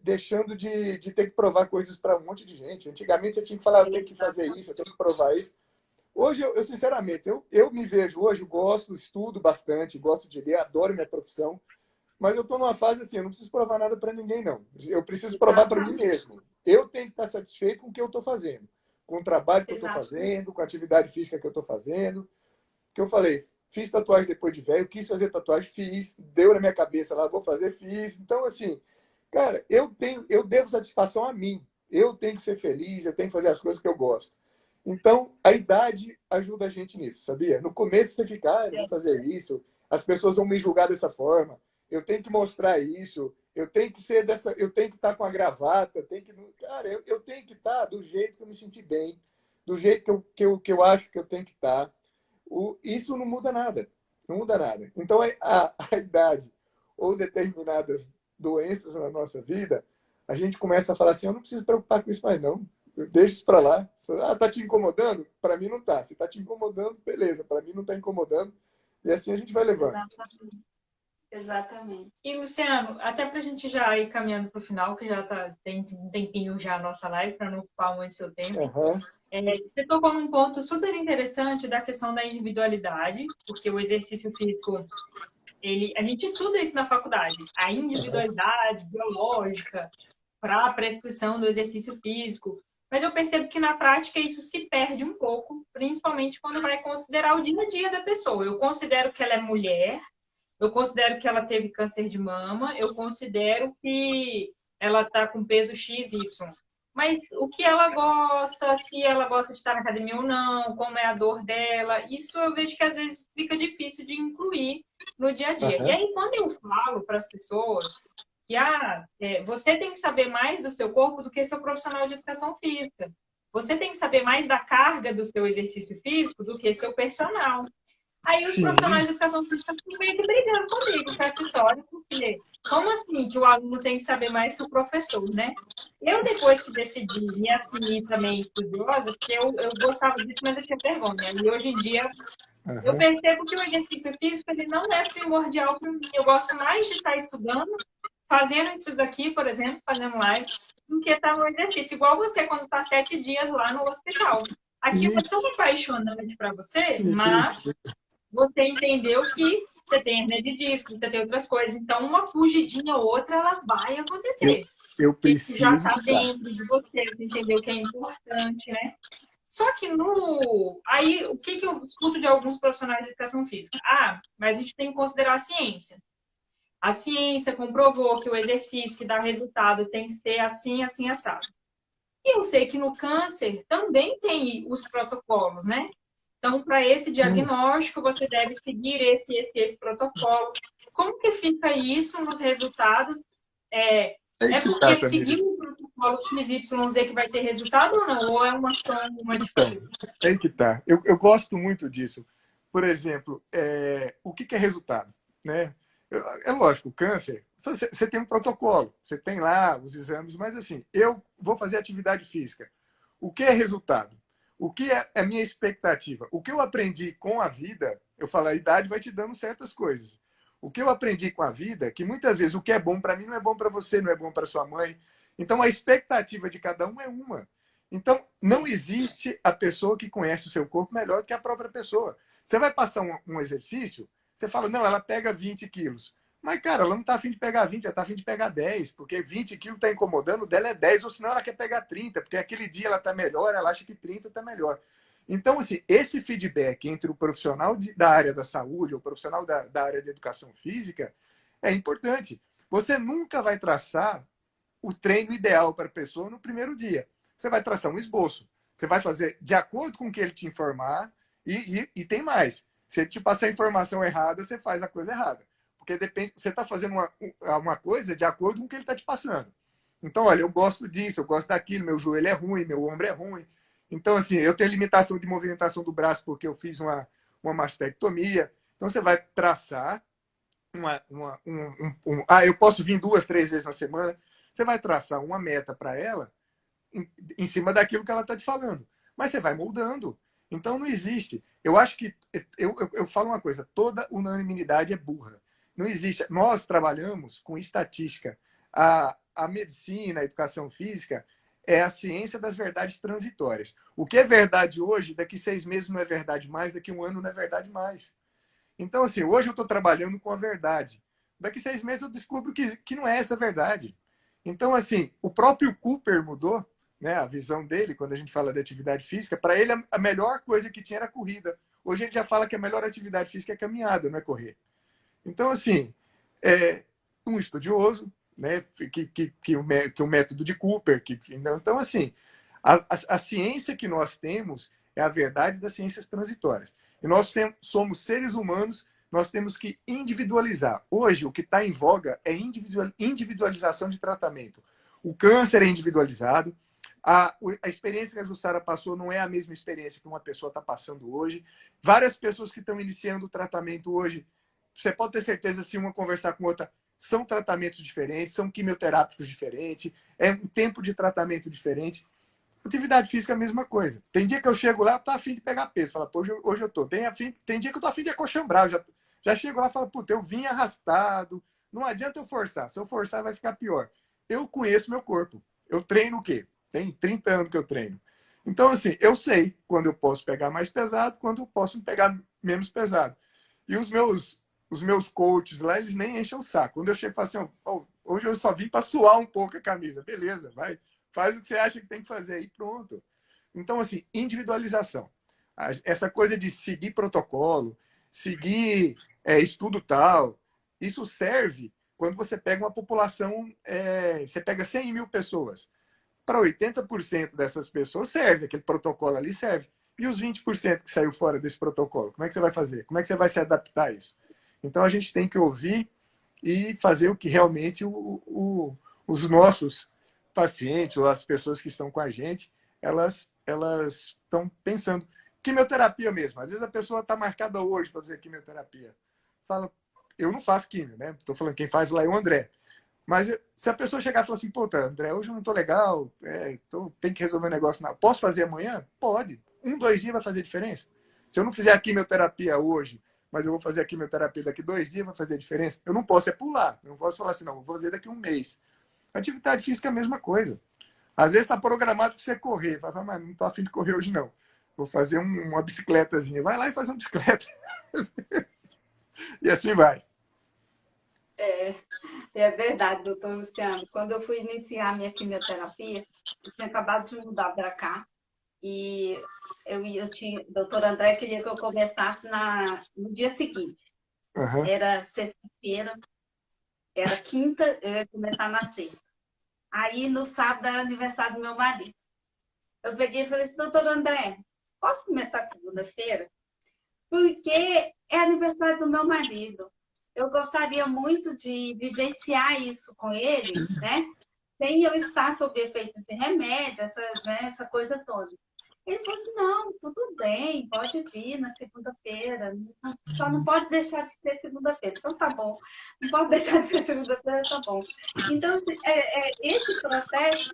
Speaker 2: deixando de ter que provar coisas para um monte de gente. Antigamente você tinha que falar, eu tenho que fazer isso, eu tenho que provar isso. Hoje, sinceramente, eu me vejo hoje, gosto, estudo bastante, gosto de ler, adoro minha profissão, mas eu estou numa fase assim, eu não preciso provar nada para ninguém, não. Eu preciso provar para mim
Speaker 3: Exatamente.
Speaker 2: mesmo. Eu tenho que estar satisfeito com o que eu estou fazendo, com o trabalho que eu estou
Speaker 3: Exatamente.
Speaker 2: fazendo, com a atividade física que eu estou fazendo. Que eu falei, fiz tatuagem depois de velho, quis fazer tatuagem, fiz, deu na minha cabeça lá, vou fazer, fiz. Então, assim, cara, eu devo satisfação a mim. Eu tenho que ser feliz, eu tenho que fazer as coisas que eu gosto. Então, a idade ajuda a gente nisso, sabia? No começo você fica, eu vou fazer isso, as pessoas vão me julgar dessa forma, eu tenho que mostrar isso, eu tenho que ser dessa, eu tenho que estar com a gravata, cara, eu tenho que estar do jeito que eu me sentir bem, do jeito que eu acho que eu tenho que estar. Isso não muda nada. Não muda nada. Então, a idade ou determinadas doenças na nossa vida, a gente começa a falar assim, eu não preciso preocupar com isso mais não. Eu deixo isso para lá. Ah, tá te incomodando? Para mim não tá. Se tá te incomodando, beleza. Para mim não tá incomodando. E assim a gente vai levando.
Speaker 3: Exatamente. Exatamente.
Speaker 1: E, Luciano, até para a gente já ir caminhando para o final, que já tem um tempinho já a nossa live, para não ocupar muito seu tempo.
Speaker 2: Uhum.
Speaker 1: Você tocou num ponto super interessante da questão da individualidade, porque o exercício físico, a gente estuda isso na faculdade, a individualidade biológica para a prescrição do exercício físico. Mas eu percebo que na prática isso se perde um pouco, principalmente quando vai considerar o dia a dia da pessoa. Eu considero que ela é mulher, eu considero que ela teve câncer de mama, eu considero que ela está com peso XY. Mas o que ela gosta, se ela gosta de estar na academia ou não, como é a dor dela, isso eu vejo que às vezes fica difícil de incluir no dia a dia.
Speaker 2: Uhum.
Speaker 1: E aí, quando eu falo para as pessoas que você tem que saber mais do seu corpo do que seu profissional de educação física. Você tem que saber mais da carga do seu exercício físico do que seu personal. Aí os
Speaker 2: Sim.
Speaker 1: profissionais de educação física ficam meio que brigando comigo com essa história, porque como assim que o aluno tem que saber mais que o professor, né? Eu, depois que decidi me assumir também estudiosa, porque eu gostava disso, mas eu tinha vergonha. E hoje em dia eu percebo que o exercício físico ele não é primordial para mim. Eu gosto mais de estar estudando, fazendo isso daqui, por exemplo, fazendo live, do que estar no exercício. Igual você, quando está 7 dias lá no hospital. Aquilo é tão apaixonante para você, mas você entendeu que você tem hernia de disco, você tem outras coisas. Então, uma fugidinha ou outra, ela vai acontecer.
Speaker 2: Eu
Speaker 1: Que
Speaker 2: preciso.
Speaker 1: já está dentro de você entendeu que é importante, né? Só que aí, o que eu escuto de alguns profissionais de educação física? Mas a gente tem que considerar a ciência. A ciência comprovou que o exercício que dá resultado tem que ser assim, assim, assado. E eu sei que no câncer também tem os protocolos, né? Então, para esse diagnóstico, você deve seguir esse protocolo. Como que fica isso nos resultados? É porque seguir o protocolo XYZ que vai ter resultado ou não? Ou é uma diferença?
Speaker 2: Tem que estar. Eu gosto muito disso. Por exemplo, o que é resultado? Né? É lógico, o câncer, você tem um protocolo, você tem lá os exames, mas assim, eu vou fazer atividade física. O que é resultado? O que é a minha expectativa? O que eu aprendi com a vida, eu falo, a idade vai te dando certas coisas. O que eu aprendi com a vida, que muitas vezes o que é bom para mim não é bom para você, não é bom para sua mãe. Então, a expectativa de cada um é uma. Então, não existe a pessoa que conhece o seu corpo melhor do que a própria pessoa. Você vai passar um exercício, você fala, não, ela pega 20 quilos. Mas, cara, ela não está afim de pegar 20, ela está afim de pegar 10, porque 20 quilos está incomodando, o dela é 10, ou senão ela quer pegar 30, porque aquele dia ela está melhor, ela acha que 30 está melhor. Então, assim, esse feedback entre o profissional da área da saúde ou o profissional da área de educação física é importante. Você nunca vai traçar o treino ideal para a pessoa no primeiro dia. Você vai traçar um esboço. Você vai fazer de acordo com o que ele te informar e tem mais. Se ele te passar a informação errada, você faz a coisa errada. Porque depende, você está fazendo uma coisa de acordo com o que ele está te passando. Então, olha, eu gosto disso, eu gosto daquilo, meu joelho é ruim, meu ombro é ruim. Então, assim, eu tenho limitação de movimentação do braço porque eu fiz uma mastectomia. Então, você vai traçar eu posso vir 2, 3 vezes na semana. Você vai traçar uma meta para ela em cima daquilo que ela está te falando. Mas você vai moldando. Então, não existe. Eu acho que... Eu falo uma coisa. Toda unanimidade é burra. Não existe. Nós trabalhamos com estatística. A medicina, a educação física é a ciência das verdades transitórias. O que é verdade hoje, daqui 6 meses não é verdade mais, daqui 1 ano não é verdade mais. Então, assim, hoje eu estou trabalhando com a verdade. Daqui 6 meses eu descubro que não é essa a verdade. Então, assim, o próprio Cooper mudou, né, a visão dele, quando a gente fala de atividade física. Para ele, a melhor coisa que tinha era a corrida. Hoje ele já fala que a melhor atividade física é caminhada, não é correr. Então, assim, um estudioso, né, que o método de Cooper. Então, assim, a ciência que nós temos é a verdade das ciências transitórias. E nós somos seres humanos, nós temos que individualizar. Hoje, o que está em voga é individualização de tratamento. O câncer é individualizado, A experiência que a Jussara passou não é a mesma experiência que uma pessoa está passando hoje. Várias pessoas que estão iniciando o tratamento hoje, você pode ter certeza, se uma conversar com outra, são tratamentos diferentes, são quimioterápicos diferentes, é um tempo de tratamento diferente. Atividade física é a mesma coisa. Tem dia que eu chego lá, eu tô afim de pegar peso. Fala, pô, hoje eu tô. Tem dia que eu tô afim de acochambrar. Já chego lá e falo, puta, eu vim arrastado. Não adianta eu forçar. Se eu forçar, vai ficar pior. Eu conheço meu corpo. Eu treino o quê? Tem 30 anos que eu treino. Então, assim, eu sei quando eu posso pegar mais pesado, quando eu posso pegar menos pesado. E os meus coaches lá, eles nem enchem o saco. Quando eu chego e falo assim, oh, hoje eu só vim para suar um pouco a camisa. Beleza, vai. Faz o que você acha que tem que fazer aí, pronto. Então, assim, individualização. Essa coisa de seguir protocolo, seguir estudo tal, isso serve quando você pega uma população, você pega 100 mil pessoas. Para 80% dessas pessoas serve, aquele protocolo ali serve. E os 20% que saiu fora desse protocolo, como é que você vai fazer? Como é que você vai se adaptar a isso? Então, a gente tem que ouvir e fazer o que realmente os nossos pacientes ou as pessoas que estão com a gente, elas estão pensando. Quimioterapia mesmo. Às vezes a pessoa está marcada hoje para fazer quimioterapia. Fala, eu não faço quimio, né? Estou falando, quem faz lá é o André. Mas se a pessoa chegar e falar assim, pô, André, hoje eu não estou legal, tem que resolver um negócio. Não. Posso fazer amanhã? Pode. 2 dias vai fazer diferença. Se eu não fizer a quimioterapia hoje, mas eu vou fazer a quimioterapia daqui 2 dias, vai fazer diferença? Eu não posso pular. Eu não posso falar assim, não, vou fazer daqui 1 mês. Atividade física é a mesma coisa. Às vezes está programado para você correr. Fala, mas não estou afim de correr hoje, não. Vou fazer uma bicicletazinha. Vai lá e faz uma bicicleta. E assim vai.
Speaker 3: É verdade, doutor Luciano. Quando eu fui iniciar a minha quimioterapia, eu tinha acabado de mudar para cá. E doutor André queria que eu começasse no dia seguinte.
Speaker 2: Uhum.
Speaker 3: Era sexta-feira, era quinta, eu ia começar na sexta. Aí, no sábado, era aniversário do meu marido. Eu peguei e falei assim, doutor André, posso começar segunda-feira? Porque é aniversário do meu marido. Eu gostaria muito de vivenciar isso com ele, né? Sem eu estar sob efeitos de remédio, essa coisa toda. Ele falou assim, não, tudo bem, pode vir na segunda-feira, só não pode deixar de ser segunda-feira. Então tá bom, não pode deixar de ser segunda-feira, tá bom. Então, esse processo,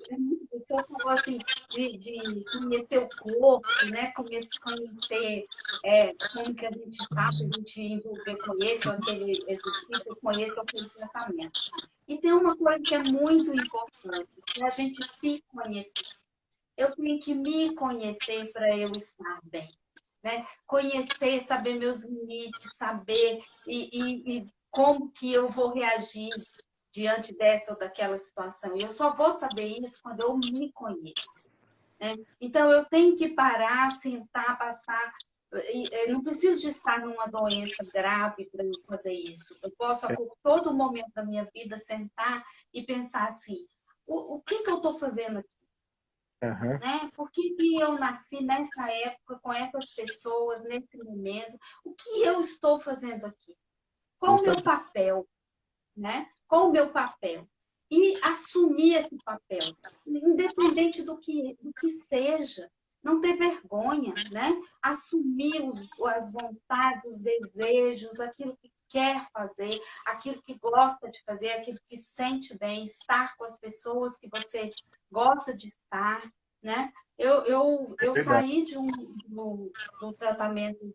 Speaker 3: o senhor falou assim, de conhecer o corpo, né? Conhecer como que a gente está, para a gente envolver com esse ou aquele exercício, com esse ou aquele tratamento. E tem uma coisa que é muito importante, que é a gente se conhecer. Eu tenho que me conhecer para eu estar bem, né? Conhecer, saber meus limites, saber e como que eu vou reagir diante dessa ou daquela situação. E eu só vou saber isso quando eu me conheço, né? Então, eu tenho que parar, sentar, passar. Eu não preciso de estar numa doença grave para eu fazer isso. Eu posso, a todo momento da minha vida, sentar e pensar assim, o que eu estou fazendo aqui?
Speaker 2: Uhum.
Speaker 3: Né? Por que eu nasci nessa época, com essas pessoas, nesse momento? O que eu estou fazendo aqui? Qual o meu papel? Né? Qual o meu papel? E assumir esse papel, independente do que seja. Não ter vergonha, né? Assumir as vontades, os desejos, aquilo que quer fazer, aquilo que gosta de fazer, aquilo que sente bem, estar com as pessoas que você gosta de estar, né? Eu saí do tratamento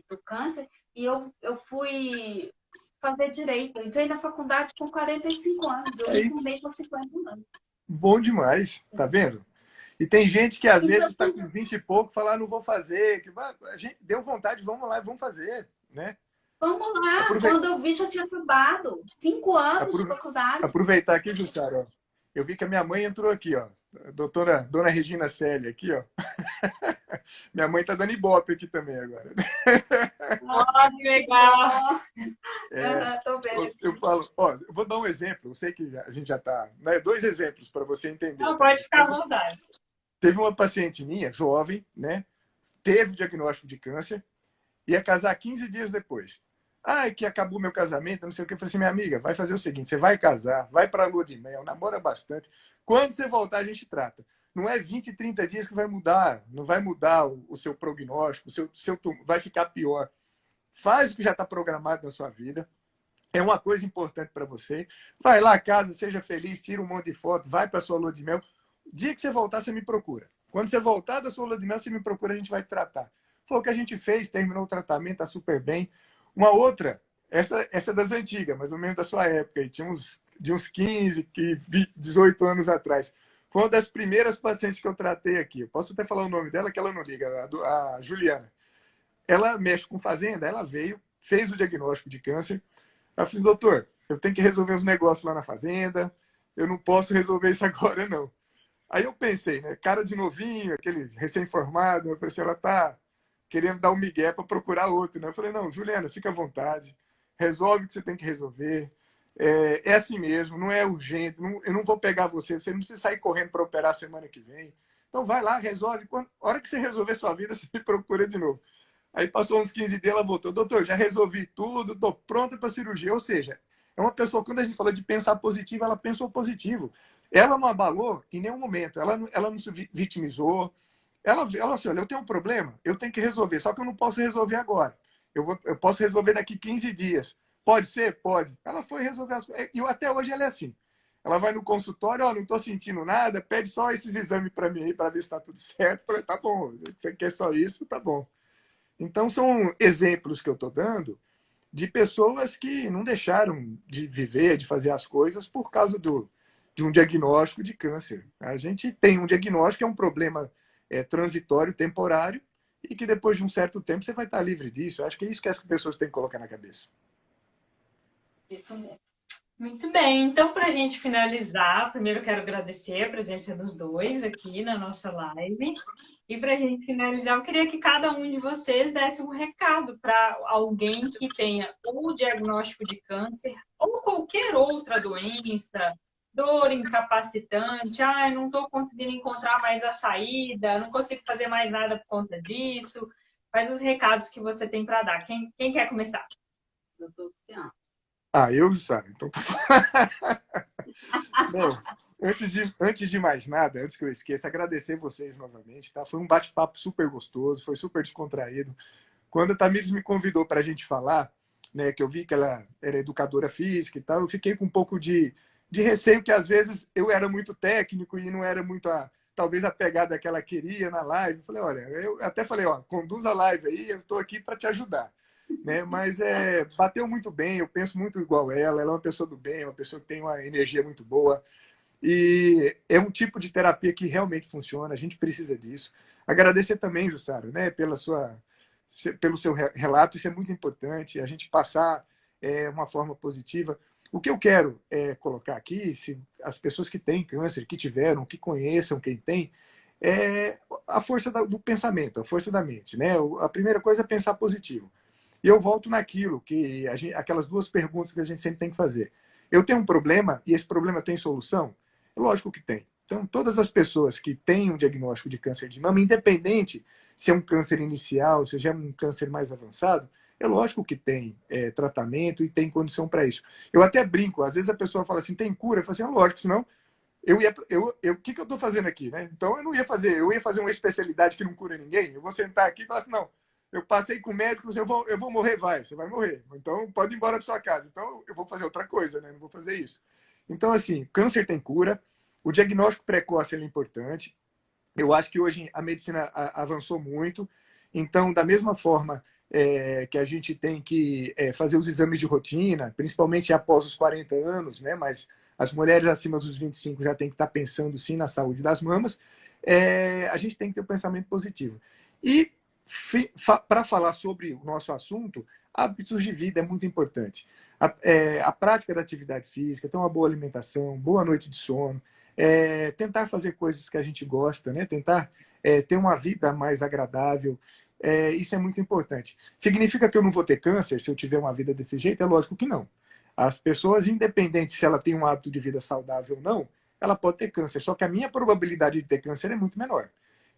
Speaker 3: do câncer e eu fui fazer direito. Eu entrei na faculdade com 45 anos, eu me formei com 50 anos.
Speaker 2: Bom demais, tá vendo? E tem gente que às vezes está com 20 e pouco, fala, não vou fazer, que a gente deu vontade, vamos lá e vamos fazer, né?
Speaker 3: Vamos lá, quando eu vi já tinha acabado. 5 anos de faculdade.
Speaker 2: Aproveitar aqui, Jussara, ó. Eu vi que a minha mãe entrou aqui, ó. Dona Regina Célia aqui, ó. Minha mãe tá dando ibope aqui também agora.
Speaker 1: Oh, que legal!
Speaker 3: Tô vendo.
Speaker 2: Eu falo, ó, eu vou dar um exemplo. Eu sei que a gente já tá, né? 2 exemplos para você entender.
Speaker 1: Não, pode ficar à vontade.
Speaker 2: Teve uma paciente minha, jovem, né? Teve o diagnóstico de câncer, ia casar 15 dias depois. Ai, que acabou meu casamento, não sei o que. Eu falei assim, minha amiga, vai fazer o seguinte, você vai casar, vai para a lua de mel, namora bastante. Quando você voltar, a gente trata. não é 20, 30 dias que vai mudar, não vai mudar o seu prognóstico, vai ficar pior. Faz o que já está programado na sua vida. É uma coisa importante para você. Vai lá a casa, seja feliz, tira um monte de foto, vai para a sua lua de mel. O dia que você voltar, você me procura. Quando você voltar da sua lua de mel, você me procura, a gente vai tratar. Foi o que a gente fez, terminou o tratamento, está super bem. Uma outra, essa é das antigas, mais ou menos da sua época, aí, de uns 15, 18 anos atrás. Foi uma das primeiras pacientes que eu tratei aqui. Eu posso até falar o nome dela, que ela não liga, a Juliana. Ela mexe com fazenda, ela veio, fez o diagnóstico de câncer. Ela falou, doutor, eu tenho que resolver uns negócios lá na fazenda, eu não posso resolver isso agora, não. Aí eu pensei, né, cara de novinho, aquele recém-formado, eu falei assim, ela tá querendo dar um migué para procurar outro, né? Eu falei, não, Juliana, fica à vontade, resolve o que você tem que resolver, é assim mesmo, não é urgente, eu não vou pegar você não precisa sair correndo para operar semana que vem. Então vai lá, resolve, a hora que você resolver sua vida, você me procura de novo. Aí passou uns 15 dias, ela voltou, doutor, já resolvi tudo, estou pronta para cirurgia. Ou seja, é uma pessoa, quando a gente fala de pensar positivo, ela pensou positivo. Ela não abalou em nenhum momento, ela não se vitimizou. Ela assim, olha, eu tenho um problema, eu tenho que resolver, só que eu não posso resolver agora. Eu posso resolver daqui 15 dias. Pode ser? Pode. Ela foi resolver as coisas. E até hoje ela é assim. Ela vai no consultório, ó, não estou sentindo nada, pede só esses exames para mim aí, para ver se está tudo certo. Eu falei, tá bom, você quer só isso? Tá bom. Então, são exemplos que eu estou dando de pessoas que não deixaram de viver, de fazer as coisas por causa de um diagnóstico de câncer. A gente tem um diagnóstico, é um problema transitório, temporário, e que depois de um certo tempo você vai estar livre disso. Eu acho que é isso que as pessoas têm que colocar na cabeça.
Speaker 3: Isso mesmo.
Speaker 1: Muito bem, então para a gente finalizar, primeiro eu quero agradecer a presença dos dois aqui na nossa live. E para a gente finalizar, eu queria que cada um de vocês desse um recado para alguém que tenha ou diagnóstico de câncer ou qualquer outra doença, dor incapacitante, não estou conseguindo encontrar mais a saída, não consigo fazer mais nada por conta disso. Quais os recados que você tem para dar? Quem quer começar?
Speaker 3: Doutor Luciano.
Speaker 2: Eu, Sara. Então, Bom, antes de mais nada, antes que eu esqueça, agradecer vocês novamente, tá? Foi um bate-papo super gostoso, foi super descontraído. Quando a Tamires me convidou para a gente falar, né, que eu vi que ela era educadora física e tal, eu fiquei com um pouco de receio, que às vezes eu era muito técnico e não era muito talvez a pegada que ela queria na live. Eu falei, olha, eu até falei, ó, conduz a live aí, eu estou aqui para te ajudar. Né? Mas bateu muito bem, eu penso muito igual ela é uma pessoa do bem, uma pessoa que tem uma energia muito boa, e é um tipo de terapia que realmente funciona, a gente precisa disso. Agradecer também, Jussara, né, pelo seu relato, isso é muito importante, a gente passar uma forma positiva. O que eu quero colocar aqui, se as pessoas que têm câncer, que tiveram, que conheçam quem tem, é a força do pensamento, a força da mente. Né? A primeira coisa é pensar positivo. E eu volto naquilo, aquelas duas perguntas que a gente sempre tem que fazer. Eu tenho um problema e esse problema tem solução? É lógico que tem. Então, todas as pessoas que têm um diagnóstico de câncer de mama, independente se é um câncer inicial, se é um câncer mais avançado, é lógico que tem tratamento e tem condição para isso. Eu até brinco, às vezes a pessoa fala assim, tem cura? Eu falo assim, lógico, senão o que eu estou fazendo aqui? Né? Então, eu ia fazer uma especialidade que não cura ninguém, eu vou sentar aqui e falar assim, não, eu passei com o médico, eu vou morrer, você vai morrer. Então, pode ir embora para sua casa. Então, eu vou fazer outra coisa, né? Não vou fazer isso. Então, assim, câncer tem cura, o diagnóstico precoce é importante. Eu acho que hoje a medicina avançou muito. Então, da mesma forma que a gente tem que fazer os exames de rotina, principalmente após os 40 anos, né? Mas as mulheres acima dos 25 já tem que estar pensando, sim, na saúde das mamas. A gente tem que ter um pensamento positivo. E para falar sobre o nosso assunto, hábitos de vida é muito importante. A prática da atividade física, ter uma boa alimentação, boa noite de sono, tentar fazer coisas que a gente gosta, né? Tentar ter uma vida mais agradável, isso é muito importante. Significa que eu não vou ter câncer se eu tiver uma vida desse jeito? É lógico que não. As pessoas, independente se ela tem um hábito de vida saudável ou não, ela pode ter câncer, só que a minha probabilidade de ter câncer é muito menor.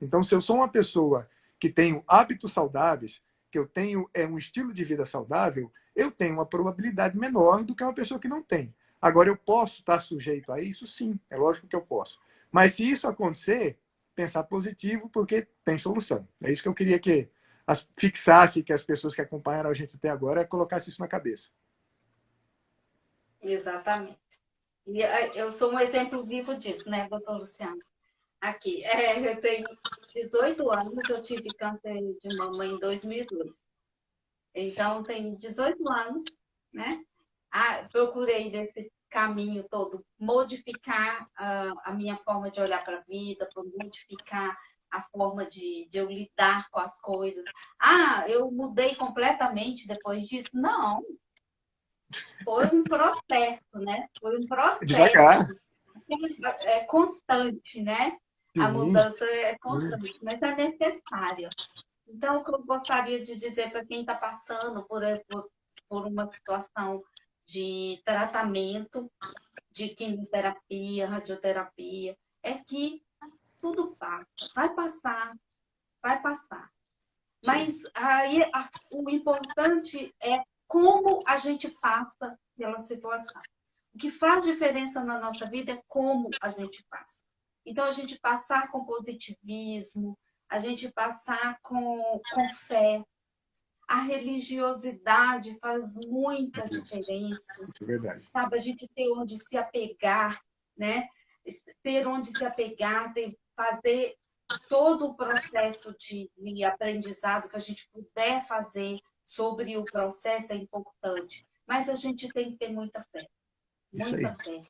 Speaker 2: Então, se eu sou uma pessoa que tenho hábitos saudáveis, que eu tenho um estilo de vida saudável, eu tenho uma probabilidade menor do que uma pessoa que não tem. Agora, eu posso estar sujeito a isso? Sim, é lógico que eu posso. Mas se isso acontecer, pensar positivo, porque tem solução. É isso que eu queria que fixasse, que as pessoas que acompanharam a gente até agora colocassem isso na cabeça.
Speaker 3: Exatamente. E eu sou um exemplo vivo disso, né, doutor Luciano? Aqui, eu tenho 18 anos, eu tive câncer de mama em 2002. Então, tenho 18 anos, né? Procurei nesse caminho todo modificar a minha forma de olhar para a vida, modificar a forma de eu lidar com as coisas. Eu mudei completamente depois disso? Não. Foi um processo, né? Foi um processo.
Speaker 2: Devagar.
Speaker 3: É constante, né?
Speaker 2: Sim.
Speaker 3: A mudança é constante, mas é necessária. Então, o que eu gostaria de dizer para quem está passando por uma situação de tratamento, de quimioterapia, radioterapia, é que tudo passa, vai passar, vai passar.
Speaker 2: Sim.
Speaker 3: Mas aí o importante é como a gente passa pela situação. O que faz diferença na nossa vida é como a gente passa. Então, a gente passar com positivismo, a gente passar com fé. A religiosidade faz muita diferença.
Speaker 2: Isso é verdade.
Speaker 3: Sabe? A gente ter onde se apegar, né? Ter onde se apegar, fazer todo o processo de aprendizado que a gente puder fazer sobre o processo é importante. Mas a gente tem que ter muita fé. Muita fé.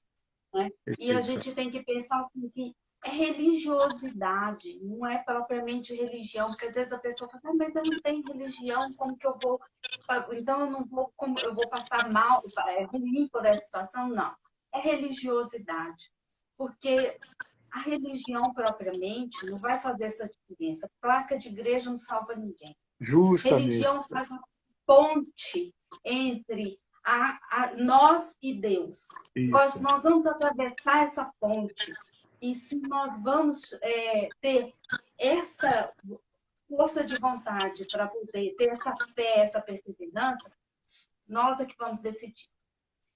Speaker 3: Né? E a gente tem que pensar assim que é religiosidade, não é propriamente religião, porque às vezes a pessoa fala, mas eu não tenho religião, como que eu vou... Então eu não vou, como eu vou passar mal, ruim por essa situação? Não. É religiosidade. Porque a religião propriamente não vai fazer essa diferença. Placa de igreja não salva ninguém.
Speaker 2: Justamente.
Speaker 3: Religião faz uma ponte entre nós e Deus. Nós vamos atravessar essa ponte. E se nós vamos ter essa força de vontade para poder ter essa fé, essa perseverança, nós é que vamos decidir.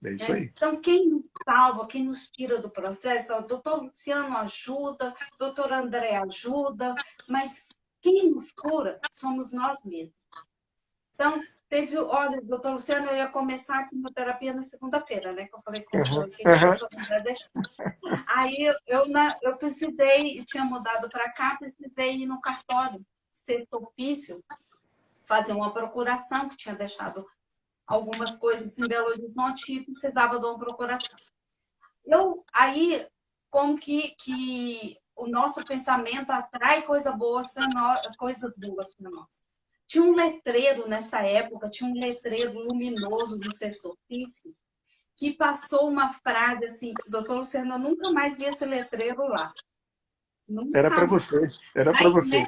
Speaker 2: É isso aí.
Speaker 3: Então, quem nos salva, quem nos tira do processo, o doutor Luciano ajuda, o doutor André ajuda, mas quem nos cura somos nós mesmos. Então, olha, doutor Luciano, eu ia começar a quimioterapia na segunda-feira, né? Que eu falei com o doutor André deixou. Aí eu precisei, tinha mudado para cá, precisei ir no cartório, sexto ofício, fazer uma procuração, que tinha deixado algumas coisas em Belo Horizonte e precisava de uma procuração. Aí, como que o nosso pensamento atrai coisas boas para nós. Tinha um letreiro nessa época, tinha um letreiro luminoso no sexto ofício, que passou uma frase assim, doutor Luciano, eu nunca mais vi esse letreiro lá. Nunca
Speaker 2: era para você, era para você.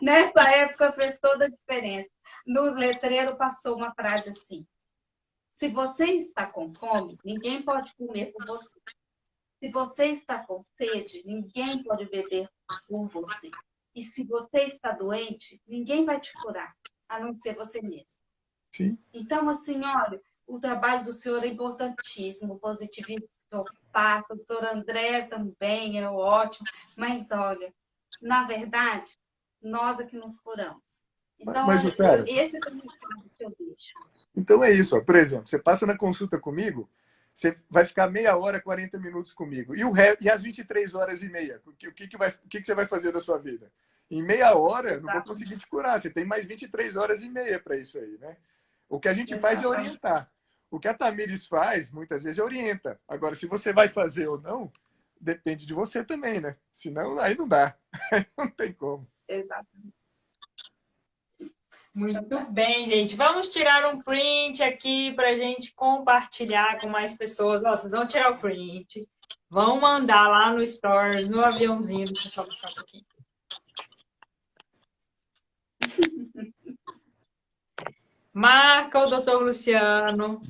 Speaker 3: Nessa época fez toda a diferença. No letreiro passou uma frase assim: se você está com fome, ninguém pode comer por você. Se você está com sede, ninguém pode beber por você. E se você está doente, ninguém vai te curar, a não ser você mesmo.
Speaker 2: Sim.
Speaker 3: Então, assim, olha, o trabalho do senhor é importantíssimo, o positivismo que o senhor passa, o doutor André também é ótimo, mas olha, na verdade, nós é que nos curamos. Então, esse é o recado que eu deixo.
Speaker 2: Então é isso, ó. Por exemplo, você passa na consulta comigo, você vai ficar meia hora, 40 minutos comigo. E às 23h30? O que você vai fazer da sua vida? Em meia hora, eu não vou conseguir te curar. Você tem mais 23h30 para isso aí, né? O que a gente faz é orientar. O que a Tamires faz, muitas vezes, é orienta. Agora, se você vai fazer ou não, depende de você também, né? Senão, aí não dá. Aí não tem como.
Speaker 3: Exatamente.
Speaker 1: Muito bem, gente. Vamos tirar um print aqui para a gente compartilhar com mais pessoas. Ó, vocês vão tirar o print, vão mandar lá no Stories, no aviãozinho. Deixa eu só buscar um pouquinho. Marca o doutor Luciano,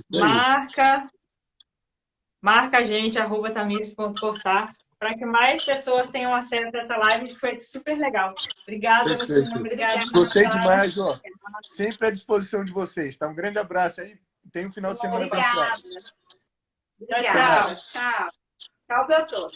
Speaker 1: marca a gente, @tamires.cortar, para que mais pessoas tenham acesso a essa live, que foi super legal. Obrigada, Luciano. Obrigada.
Speaker 2: Gostei demais, ó. Sempre à disposição de vocês, tá? Um grande abraço aí. Tenha um final de semana abençoado.
Speaker 3: Tchau, tchau. Tchau, doutor.